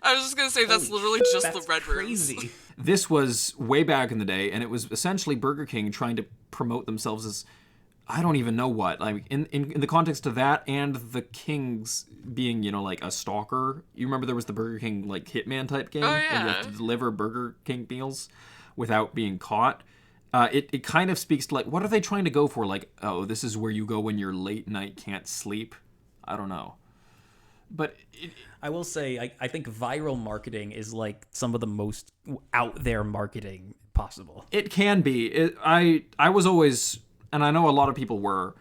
I was just gonna say that's literally just the red crazy. rooms. This was way back in the day, and it was essentially Burger King trying to promote themselves as, I don't even know what. In the context of that and the Kings being, a stalker. You remember there was the Burger King Hitman type game? Oh, yeah. Where you have to deliver Burger King meals without being caught. It kind of speaks to what are they trying to go for? Oh, this is where you go when you're late night, can't sleep. I don't know. But I will say, I think viral marketing is some of the most out there marketing possible. it can be. I was always, and I know a lot of people were,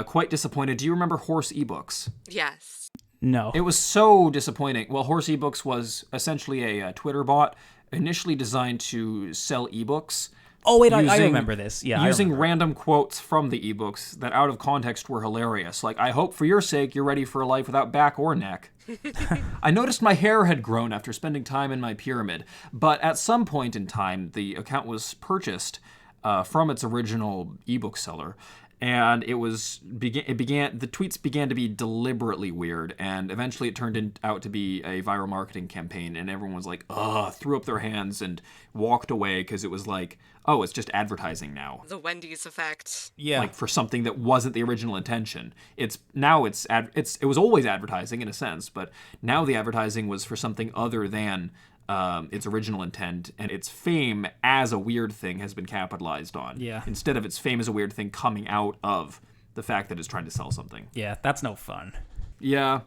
quite disappointed. Do you remember Horse eBooks? Yes. No. It was so disappointing. Well, Horse eBooks was essentially a Twitter bot initially designed to sell ebooks. Oh, wait, I remember this. Yeah, Using random quotes from the ebooks that out of context were hilarious. I hope for your sake you're ready for a life without back or neck. I noticed my hair had grown after spending time in my pyramid, but at some point in time, the account was purchased from its original ebook seller. And the tweets began to be deliberately weird, and eventually it turned out to be a viral marketing campaign, and everyone was like, ugh, threw up their hands and walked away because it was like, oh, it's just advertising now. The Wendy's effect. Yeah. Like for something that wasn't the original intention. It was always advertising in a sense, but now the advertising was for something other than its original intent, and its fame as a weird thing has been capitalized on. Yeah. Instead of its fame as a weird thing coming out of the fact that it's trying to sell something. Yeah, that's no fun. Yeah.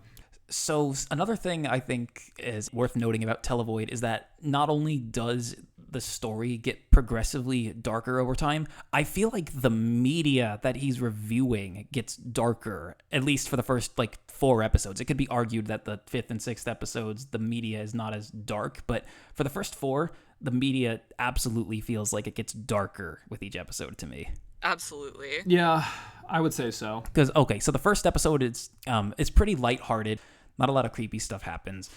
So another thing I think is worth noting about Televoid is that not only does the story get progressively darker over time, I feel like the media that he's reviewing gets darker, at least for the first 4 episodes. It could be argued that the 5th and 6th episodes, the media is not as dark, but for the first 4, the media absolutely feels like it gets darker with each episode to me. Absolutely. Yeah, I would say so. Because, okay, so the first episode is pretty lighthearted. Not a lot of creepy stuff happens.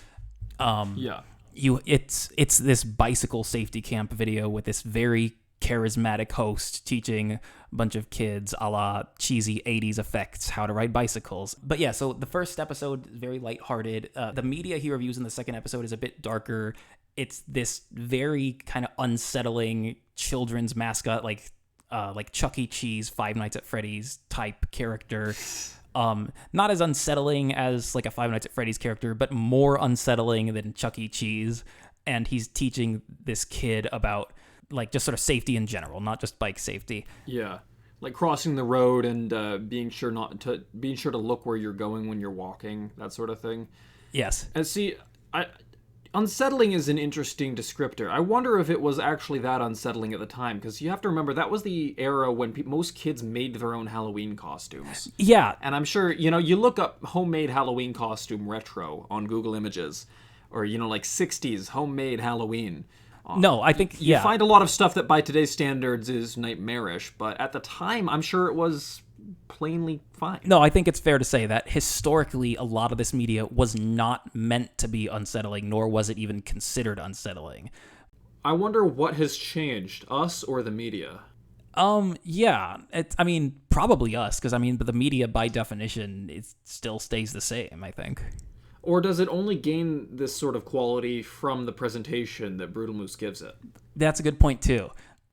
Yeah. It's this bicycle safety camp video with this very charismatic host teaching a bunch of kids a la cheesy 80s effects how to ride bicycles. But yeah, so the first episode is very lighthearted. The media he reviews in the second episode is a bit darker. It's this very kind of unsettling children's mascot, like Chuck E. Cheese, Five Nights at Freddy's type character. Not as unsettling as like a Five Nights at Freddy's character, but more unsettling than Chuck E. Cheese. And he's teaching this kid about just sort of safety in general, not just bike safety. Yeah. Like crossing the road and being sure to look where you're going when you're walking, that sort of thing. Yes. And see, unsettling is an interesting descriptor. I wonder if it was actually that unsettling at the time, because you have to remember that was the era when most kids made their own Halloween costumes. Yeah. And I'm sure, you look up homemade Halloween costume retro on Google Images, or, 60s homemade Halloween. No, I think, You find a lot of stuff that by today's standards is nightmarish, but at the time, I'm sure it was plainly fine. No, I think it's fair to say that historically, a lot of this media was not meant to be unsettling, nor was it even considered unsettling. I wonder what has changed, us or the media? Yeah, probably us, because the media by definition, it still stays the same, I think. Or does it only gain this sort of quality from the presentation that Brutalmoose gives it? That's a good point, too.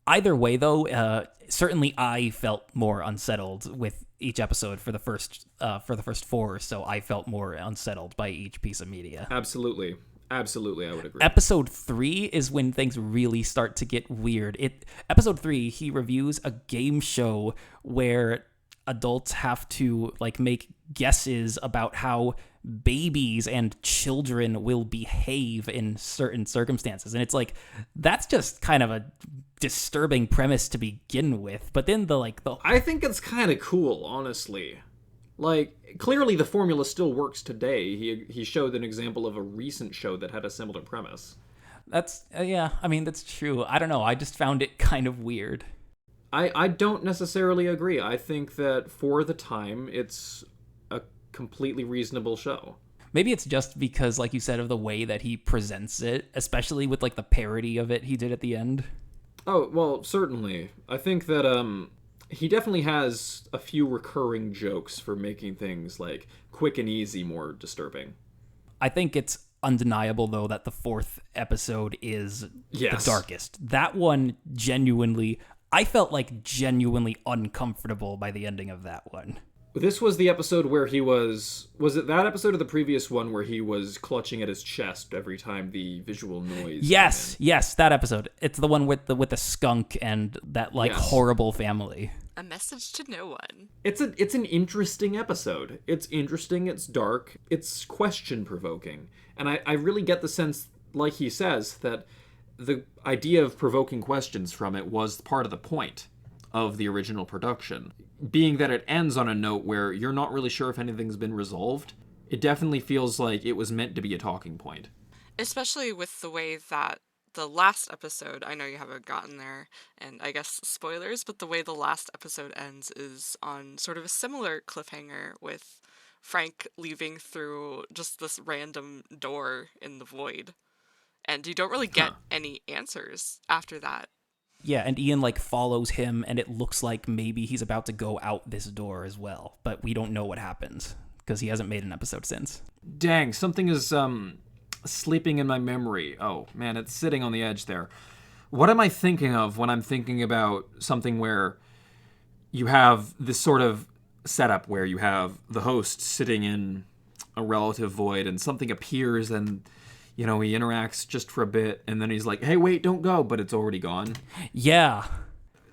Either way, though, certainly I felt more unsettled with each episode for the first 4, so I felt more unsettled by each piece of media. Absolutely, I would agree. Episode 3 is when things really start to get weird. Episode 3, he reviews a game show where adults have to make guesses about how babies and children will behave in certain circumstances, and it's that's just kind of a disturbing premise to begin with. But then I think it's kind of cool, honestly. Clearly the formula still works today. He showed an example of a recent show that had a similar premise. That's that's true. I don't know, I just found it kind of weird. I don't necessarily agree. I think that for the time, it's a completely reasonable show. Maybe it's just because, like you said, of the way that he presents it, especially with the parody of it he did at the end. Oh, well, certainly. I think that he definitely has a few recurring jokes for making things quick and easy more disturbing. I think it's undeniable, though, that the 4th episode is the darkest. That one I felt genuinely uncomfortable by the ending of that one. This was the episode where he was it that episode or the previous one where he was clutching at his chest every time the visual noise Yes, that episode. It's the one with the skunk and that horrible family. A message to no one. It's an interesting episode. It's interesting, it's dark, it's question-provoking. And I really get the sense, like he says, that the idea of provoking questions from it was part of the point of the original production. Being that it ends on a note where you're not really sure if anything's been resolved, it definitely feels like it was meant to be a talking point. Especially with the way that the last episode, I know you haven't gotten there, and I guess spoilers, but the way the last episode ends is on sort of a similar cliffhanger with Frank leaving through just this random door in the void. And you don't really get any answers after that. Yeah, and Ian like follows him, and it looks like maybe he's about to go out this door as well, but we don't know what happens because he hasn't made an episode since. Dang, something is sleeping in my memory. Oh man, it's sitting on the edge there. What am I thinking of when I'm thinking about something where you have this sort of setup where you have the host sitting in a relative void and something appears and, you know, he interacts just for a bit and then he's like, hey, wait, don't go, but it's already gone. Yeah.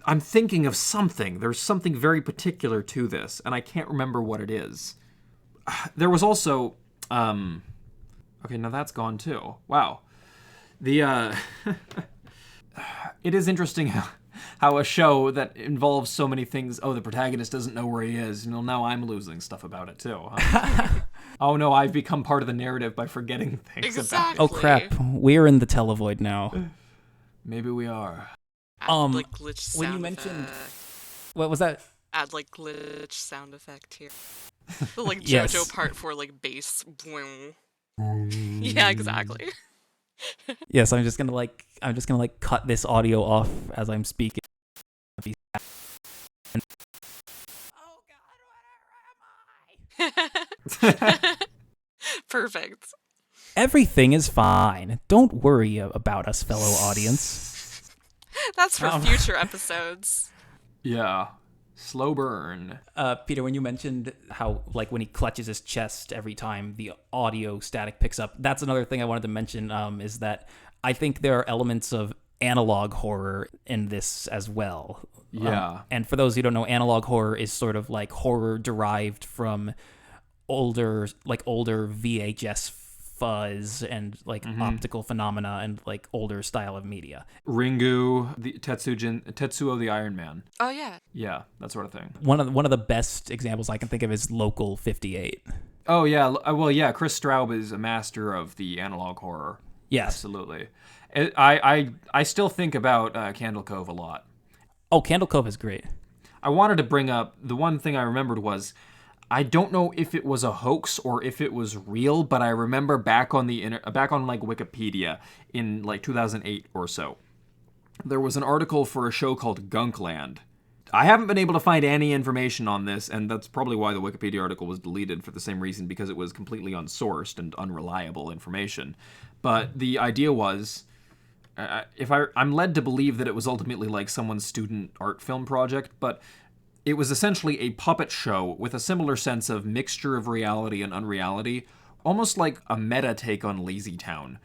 I'm thinking of something. There's something very particular to this, and I can't remember what it is. There was also... okay, now that's gone too. Wow. The, it is interesting how a show that involves so many things... Oh, the protagonist doesn't know where he is. You know, now I'm losing stuff about it too. Huh? Oh no, I've become part of the narrative by forgetting things about it. Oh crap, we're in the televoid now. Maybe we are. Add, like, glitch sound when you mentioned... effect. What was that? Add, like, glitch sound effect here. The, like, Yes. JoJo part for, like, bass. Boing. Yeah, exactly. Yes, I'm just gonna cut this audio off as I'm speaking. Oh God, where am I? Perfect. Everything is fine. Don't worry about us, fellow audience. That's for future episodes. Yeah. Slow burn. Peter, when you mentioned how, like, when he clutches his chest every time the audio static picks up, that's another thing I wanted to mention, is that I think there are elements of analog horror in this as well. Yeah. And for those who don't know, analog horror is sort of like horror derived from older VHS fuzz and like optical phenomena and like older style of media. Ringu, the Tetsuo the Iron Man. Oh, yeah. Yeah, that sort of thing. One of the best examples I can think of is Local 58. Oh yeah, well yeah, Chris Straub is a master of the analog horror. Yes. Absolutely. I still think about Candle Cove a lot. Oh, Candle Cove is great. I wanted to bring up, the one thing I remembered was, I don't know if it was a hoax or if it was real, but I remember back on like Wikipedia in like 2008 or so, there was an article for a show called Gunkland. I haven't been able to find any information on this, and that's probably why the Wikipedia article was deleted, for the same reason, because it was completely unsourced and unreliable information. But the idea was, I'm led to believe that it was ultimately like someone's student art film project, but it was essentially a puppet show with a similar sense of mixture of reality and unreality, almost like a meta take on Lazy Town,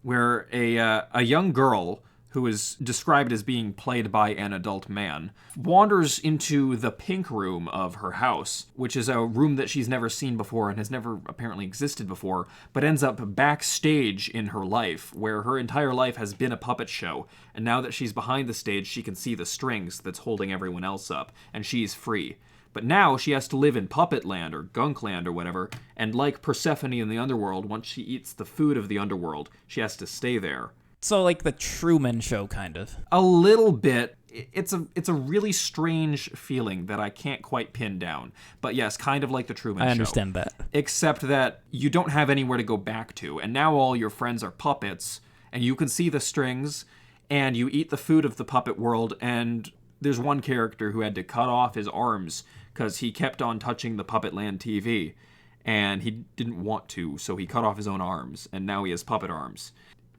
where a young girl, who is described as being played by an adult man, wanders into the pink room of her house, which is a room that she's never seen before and has never apparently existed before, but ends up backstage in her life, where her entire life has been a puppet show, and now that she's behind the stage, she can see the strings that's holding everyone else up, and she's free. But now she has to live in Puppet Land, or Gunkland, or whatever, and like Persephone in the underworld, once she eats the food of the underworld, she has to stay there. So like the Truman Show, kind of. A little bit. It's a really strange feeling that I can't quite pin down. But yes, kind of like the Truman Show. I understand that. Except that you don't have anywhere to go back to, and now all your friends are puppets, and you can see the strings, and you eat the food of the puppet world, and there's one character who had to cut off his arms because he kept on touching the Puppet Land TV, and he didn't want to, so he cut off his own arms, and now he has puppet arms.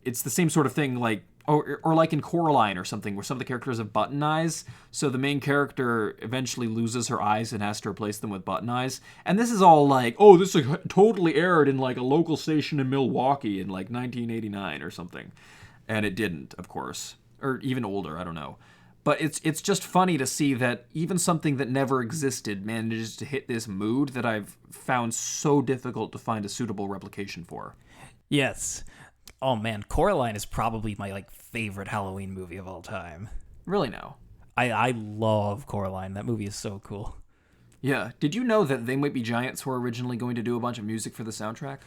It's the same sort of thing, like, or like in Coraline or something, where some of the characters have button eyes, so the main character eventually loses her eyes and has to replace them with button eyes. And this is all like, oh, this totally aired in like a local station in Milwaukee in like 1989 or something. And it didn't, of course. Or even older, I don't know. But it's just funny to see that even something that never existed manages to hit this mood that I've found so difficult to find a suitable replication for. Yes. Oh man, Coraline is probably my like favorite Halloween movie of all time. Really now? I love Coraline. That movie is so cool. Yeah. Did you know that They Might Be Giants were originally going to do a bunch of music for the soundtrack?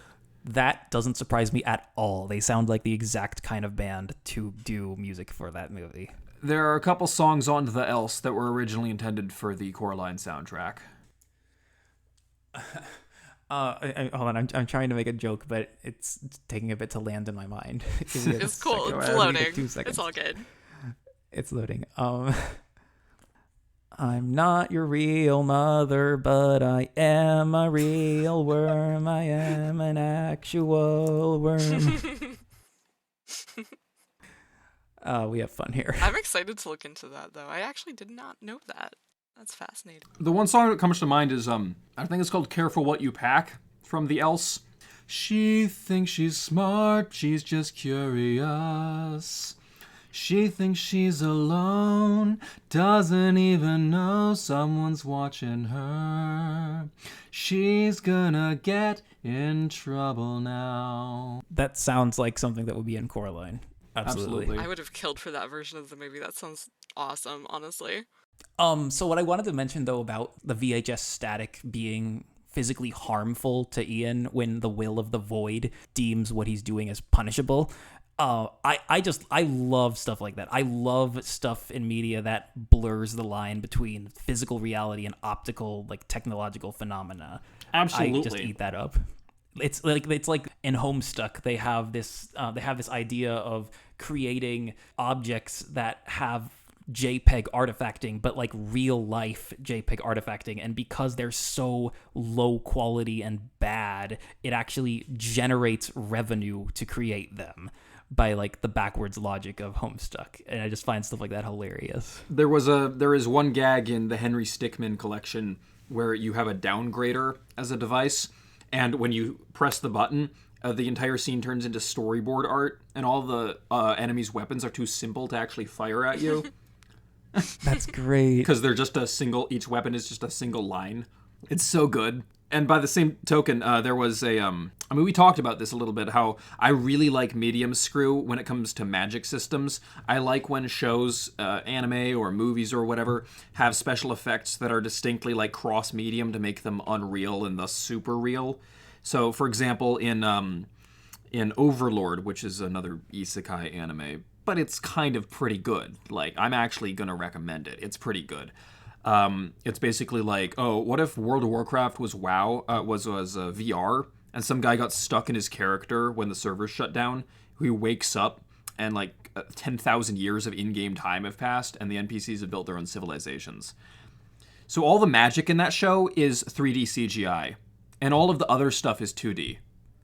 That doesn't surprise me at all. They sound like the exact kind of band to do music for that movie. There are a couple songs on The Else that were originally intended for the Coraline soundtrack. Hold on, I'm trying to make a joke, but it's taking a bit to land in my mind. It's cool. It's loading. It's all good. It's loading. I'm not your real mother, but I am a real worm. I am an actual worm. We have fun here. I'm excited to look into that, though. I actually did not know that. That's fascinating. The one song that comes to mind is, I think it's called Careful What You Pack from The Else. She thinks she's smart, she's just curious. She thinks she's alone, doesn't even know someone's watching her. She's gonna get in trouble now. That sounds like something that would be in Coraline. Absolutely. I would have killed for that version of the movie. That sounds awesome, honestly. So what I wanted to mention, though, about the VHS static being physically harmful to Ian when the will of the void deems what he's doing as punishable. I love stuff like that. I love stuff in media that blurs the line between physical reality and optical, like, technological phenomena. Absolutely. I just eat that up. It's like in Homestuck, they have this idea of creating objects that have JPEG artifacting, but like real life JPEG artifacting, and because they're so low quality and bad, it actually generates revenue to create them by like the backwards logic of Homestuck. And I just find stuff like that hilarious. There is one gag in the Henry Stickmin collection where you have a downgrader as a device, and when you press the button, the entire scene turns into storyboard art, and all the enemies' weapons are too simple to actually fire at you. That's great. Because they're just each weapon is just a single line. It's so good. And by the same token, there was we talked about this a little bit, how I really like medium screw when it comes to magic systems. I like when shows, anime or movies or whatever, have special effects that are distinctly like cross-medium to make them unreal and thus super real. So, for example, in Overlord, which is another isekai anime, but it's kind of pretty good. Like, I'm actually going to recommend it. It's pretty good. It's basically like, oh, what if World of Warcraft was was VR, and some guy got stuck in his character when the servers shut down. He wakes up, and like 10,000 years of in-game time have passed, and the NPCs have built their own civilizations. So all the magic in that show is 3D CGI, and all of the other stuff is 2D.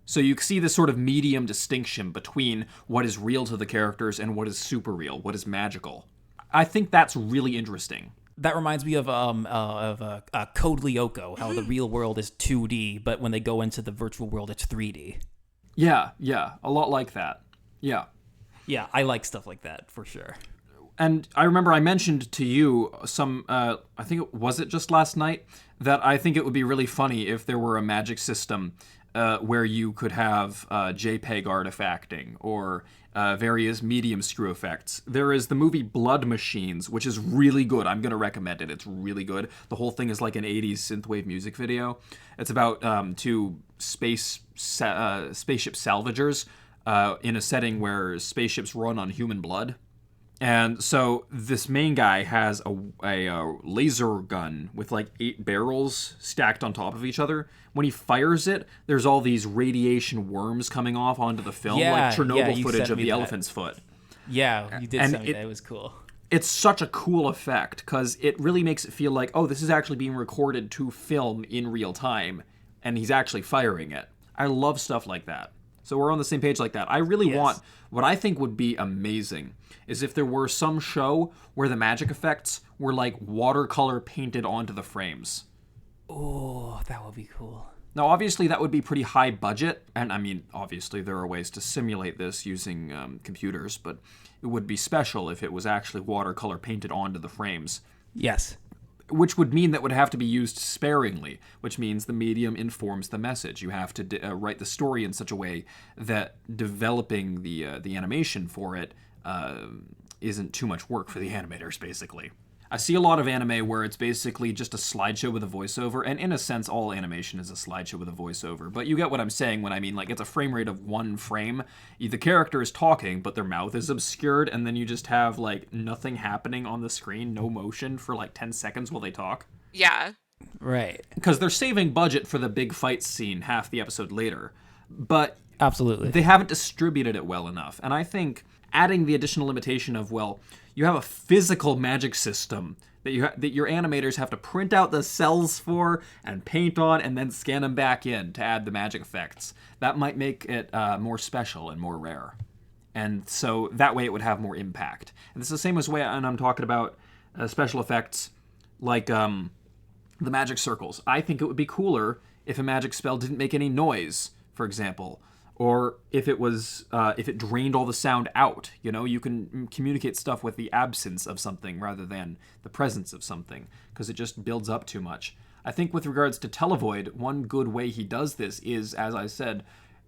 So you see this sort of medium distinction between what is real to the characters and what is super real, what is magical. I think that's really interesting. That reminds me of Code Lyoko, how the real world is 2D, but when they go into the virtual world, it's 3D. Yeah, a lot like that. Yeah. Yeah, I like stuff like that, for sure. And I remember I mentioned to you I think was it just last night, that I think it would be really funny if there were a magic system where you could have JPEG artifacting or various medium screw effects. There is the movie Blood Machines, which is really good. I'm going to recommend it. It's really good. The whole thing is like an 80s synthwave music video. It's about two spaceship salvagers in a setting where spaceships run on human blood. And so this main guy has a laser gun with like 8 barrels stacked on top of each other. When he fires it, there's all these radiation worms coming off onto the film, like Chernobyl footage of the elephant's foot. Yeah, you did send me that. It was cool. It's such a cool effect because it really makes it feel like, oh, this is actually being recorded to film in real time, and he's actually firing it. I love stuff like that. So we're on the same page like that. I really want, what I think would be amazing is if there were some show where the magic effects were like watercolor painted onto the frames. Oh, that would be cool. Now, obviously, that would be pretty high budget. And I mean, obviously, there are ways to simulate this using computers, but it would be special if it was actually watercolor painted onto the frames. Yes. Which would mean that would have to be used sparingly, which means the medium informs the message. You have to write the story in such a way that developing the animation for it isn't too much work for the animators, basically. I see a lot of anime where it's basically just a slideshow with a voiceover, and in a sense, all animation is a slideshow with a voiceover. But you get what I'm saying when I mean, like, it's a frame rate of 1 frame. The character is talking, but their mouth is obscured, and then you just have, like, nothing happening on the screen, no motion for, like, 10 seconds while they talk. Yeah. Right. Because they're saving budget for the big fight scene half the episode later. But absolutely, they haven't distributed it well enough. And I think adding the additional limitation of, well, You have a physical magic system that your animators have to print out the cells for and paint on and then scan them back in to add the magic effects. That might make it more special and more rare. And so that way it would have more impact. And it's the same as way, and I'm talking about special effects like the magic circles. I think it would be cooler if a magic spell didn't make any noise, for example, or if it drained all the sound out. You know, you can communicate stuff with the absence of something rather than the presence of something, because it just builds up too much. I think with regards to televoid, one good way he does this is, as I said,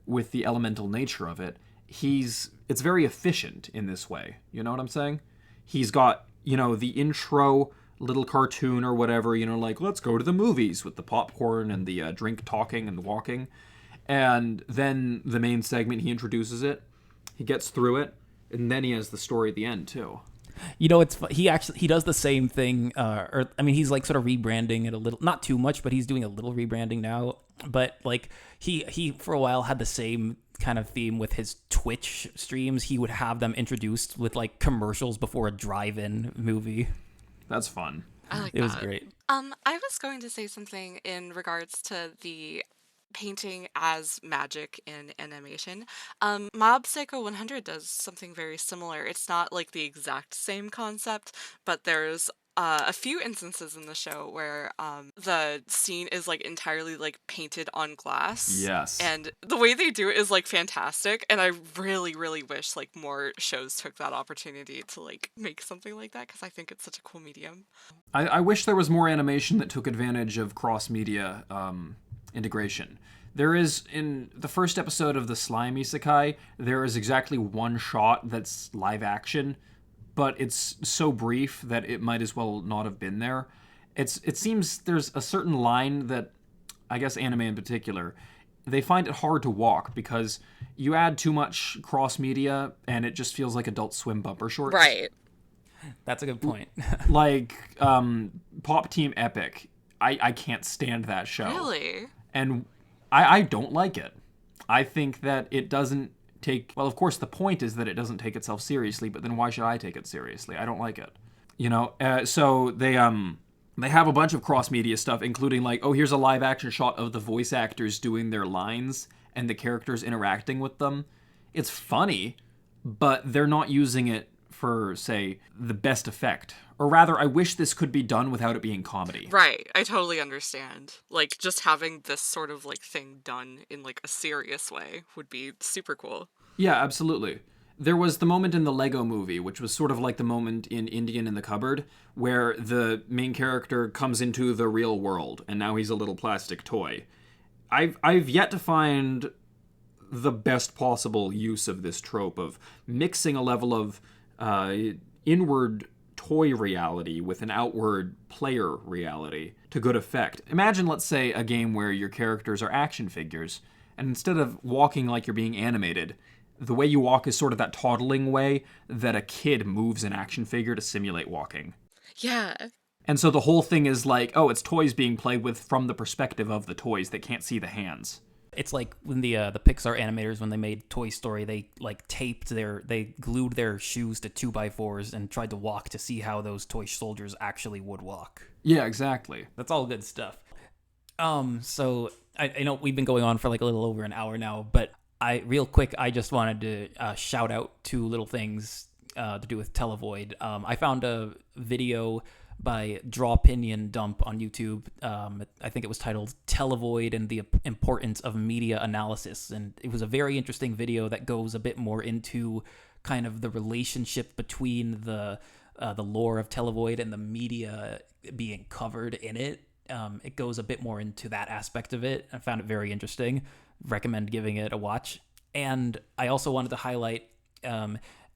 with the elemental nature of it, it's very efficient in this way. You know what I'm saying? He's got, the intro little cartoon or whatever, like, let's go to the movies with the popcorn and the drink talking and walking. And then the main segment, he introduces it, he gets through it, and then he has the story at the end too. He does the same thing, he's like sort of rebranding it a little, not too much, but he's doing a little rebranding now. But like he for a while had the same kind of theme with his Twitch streams. He would have them introduced with like commercials before a drive-in movie. That's fun. I like it was great. I was going to say something in regards to the painting as magic in animation. Mob Psycho 100 does something very similar. It's not like the exact same concept, but there's a few instances in the show where the scene is like entirely like painted on glass. Yes. And the way they do it is like fantastic, and I really, really wish like more shows took that opportunity to like make something like that, because I think it's such a cool medium. I wish there was more animation that took advantage of cross-media integration. There is, in the first episode of the Slime Isekai, there is exactly one shot that's live action, but it's so brief that it might as well not have been there. It seems there's a certain line that, I guess anime in particular, they find it hard to walk because you add too much cross-media and it just feels like Adult Swim bumper shorts. Right. That's a good point. Like Pop Team Epic, I can't stand that show. Really? And I don't like it. I think that it doesn't take... Well, of course, the point is that it doesn't take itself seriously, but then why should I take it seriously? I don't like it. So they have a bunch of cross-media stuff, including like, oh, here's a live-action shot of the voice actors doing their lines and the characters interacting with them. It's funny, but they're not using it for, say, the best effect. Or rather, I wish this could be done without it being comedy. Right, I totally understand. Like, just having this sort of, like, thing done in, like, a serious way would be super cool. Yeah, absolutely. There was the moment in the Lego movie, which was sort of like the moment in Indian in the Cupboard, where the main character comes into the real world, and now he's a little plastic toy. I've yet to find the best possible use of this trope of mixing a level of inward toy reality with an outward player reality to good effect. Imagine, let's say, a game where your characters are action figures, and instead of walking like you're being animated, the way you walk is sort of that toddling way that a kid moves an action figure to simulate walking. Yeah. And so the whole thing is like, oh, it's toys being played with from the perspective of the toys that can't see the hands. It's like when the Pixar animators, when they made Toy Story, they glued their shoes to 2x4s and tried to walk to see how those toy soldiers actually would walk. Yeah, exactly. That's all good stuff. So I know we've been going on for like a little over an hour now, but real quick, I just wanted to shout out two little things to do with televoid. I found a video by Draw Pinion Dump on YouTube. I think it was titled Televoid and the Importance of Media Analysis. And it was a very interesting video that goes a bit more into kind of the relationship between the lore of televoid and the media being covered in it. It goes a bit more into that aspect of it. I found it very interesting. Recommend giving it a watch. And I also wanted to highlight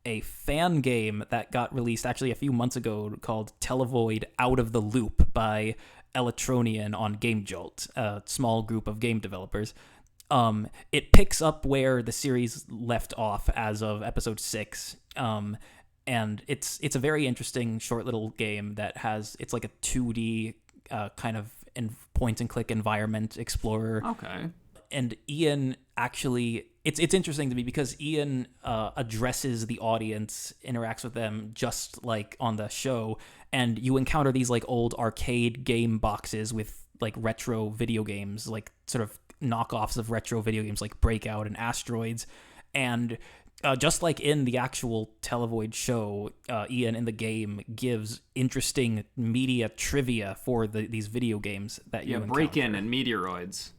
a fan game that got released actually a few months ago called Televoid Out of the Loop by Electronian on Game Jolt, a small group of game developers. It picks up where the series left off as of episode 6. And it's a very interesting short little game that it's like a 2D kind of point and click environment explorer. Okay. And Ian actually it's interesting to me because Ian addresses the audience, interacts with them just like on the show, and you encounter these like old arcade game boxes with like retro video games, like sort of knockoffs of retro video games like Breakout and Asteroids, and just like in the actual televoid show, Ian in the game gives interesting media trivia for these video games that you encounter. Break-In and Meteoroids.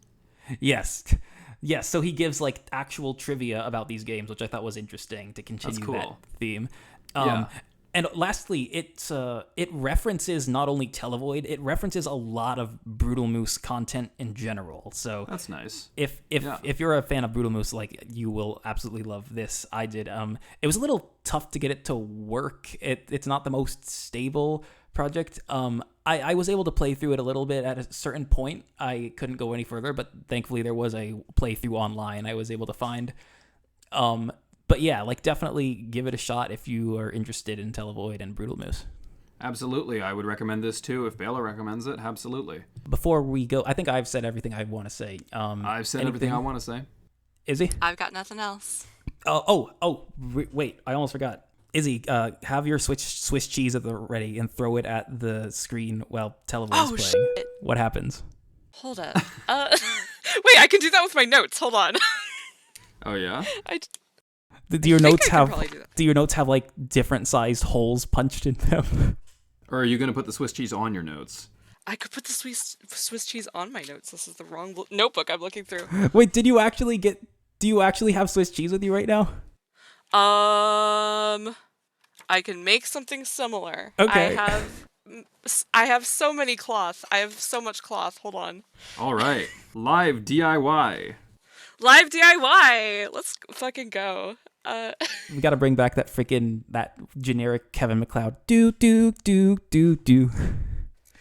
Yes. Yes, so he gives like actual trivia about these games, which I thought was interesting to continue that theme. Yeah. And lastly, it references not only televoid, it references a lot of Brutalmoose content in general. So that's nice. If you're a fan of Brutalmoose, like you will absolutely love this. I did. It was a little tough to get it to work. It's not the most stable project. I was able to play through it a little bit at a certain point. I couldn't go any further, but thankfully there was a playthrough online I was able to find. But yeah, like definitely give it a shot if you are interested in televoid and Brutalmoose. Absolutely. I would recommend this too if Baylor recommends it. Absolutely. Before we go, I think I've said everything I want to say. I've said everything I want to say. Izzy? I've got nothing else. Wait, I almost forgot. Izzy, have your Swiss cheese at the ready and throw it at the screen while televoid is playing. Shit. What happens? Hold up. Wait, I can do that with my notes. Hold on. Oh yeah? Do your notes have like different sized holes punched in them? Or are you going to put the Swiss cheese on your notes? I could put the Swiss cheese on my notes. This is the wrong notebook I'm looking through. Wait, do you actually have Swiss cheese with you right now? I can make something similar. Okay. I have so many cloth. I have so much cloth. Hold on. All right. Live DIY. Live DIY. Let's fucking go. We got to bring back that generic Kevin MacLeod. Do.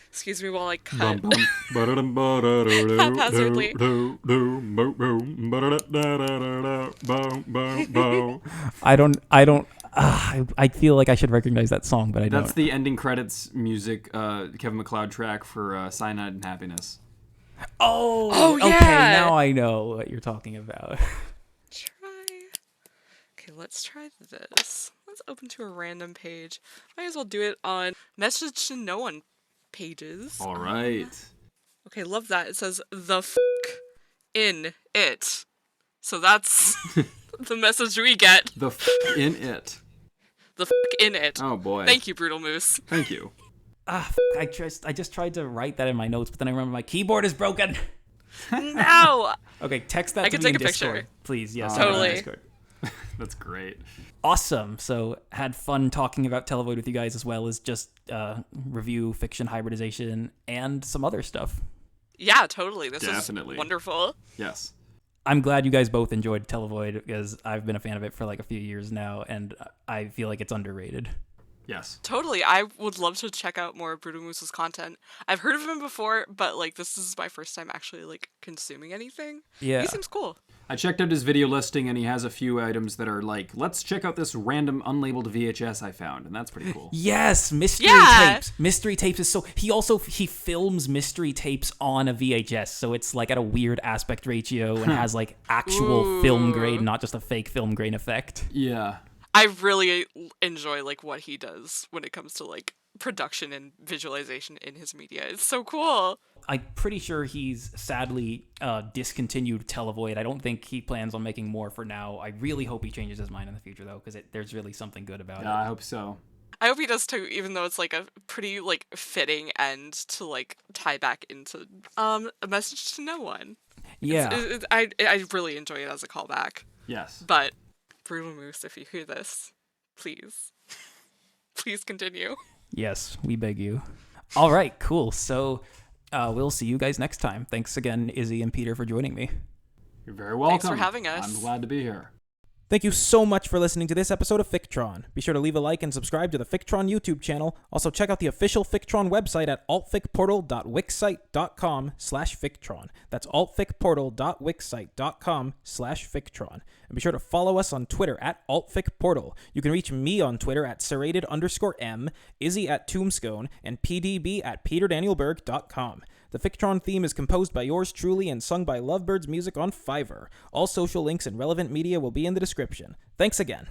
Excuse me while I cut haphazardly. I feel like I should recognize that song, but I don't. That's the ending credits music, Kevin MacLeod track for Cyanide and Happiness. Oh yeah. Okay, now I know what you're talking about. Okay, let's try this. Let's open to a random page. Might as well do it on message to no one pages. All right. Okay, love that. It says the f*** in it. So that's the message we get. The f*** in it. The f*** in it. Oh boy. Thank you, Brutalmoose. Thank you. I just tried to write that in my notes, but then I remember my keyboard is broken. No. Okay, text that I to can me in take a Discord, picture. please. Yes, Totally. Discord. That's great. Awesome. So had fun talking about televoid with you guys, as well as just review fiction hybridization and some other stuff. Yeah, totally. This Definitely. is wonderful. Yes. I'm glad you guys both enjoyed televoid because I've been a fan of it for like a few years now, and I feel like it's underrated. Yes. Totally. I would love to check out more of Brutalmoose's content. I've heard of him before, but like this is my first time actually like consuming anything. Yeah. He seems cool. I checked out his video listing, and he has a few items that are like, let's check out this random unlabeled VHS I found, and that's pretty cool. Yes, mystery tapes. Mystery tapes is so... He films mystery tapes on a VHS, so it's like at a weird aspect ratio and has like actual film grain, not just a fake film grain effect. Yeah. I really enjoy like what he does when it comes to like production and visualization in his media. It's so cool. I'm pretty sure he's sadly discontinued televoid. I don't think he plans on making more for now. I really hope he changes his mind in the future though, because there's really something good about it. Yeah, I hope so. I hope he does too, even though it's like a pretty like fitting end to like tie back into a message to no one. Yeah. I really enjoy it as a callback. Yes. But Brutalmoose, if you hear this, please continue. Yes, we beg you. All right, cool. So we'll see you guys next time. Thanks again, Izzy and Peter, for joining me. You're very welcome. Thanks for having us. I'm glad to be here. Thank you so much for listening to this episode of Fictron. Be sure to leave a like and subscribe to the Fictron YouTube channel. Also, check out the official Fictron website at altficportal.wixsite.com/Fictron. That's altficportal.wixsite.com/Fictron. And be sure to follow us on Twitter at altficportal. You can reach me on Twitter at serrated_M, Izzy at Tombscone, and PDB at peterdanielberg.com. The Fictron theme is composed by yours truly and sung by Lovebirds Music on Fiverr. All social links and relevant media will be in the description. Thanks again.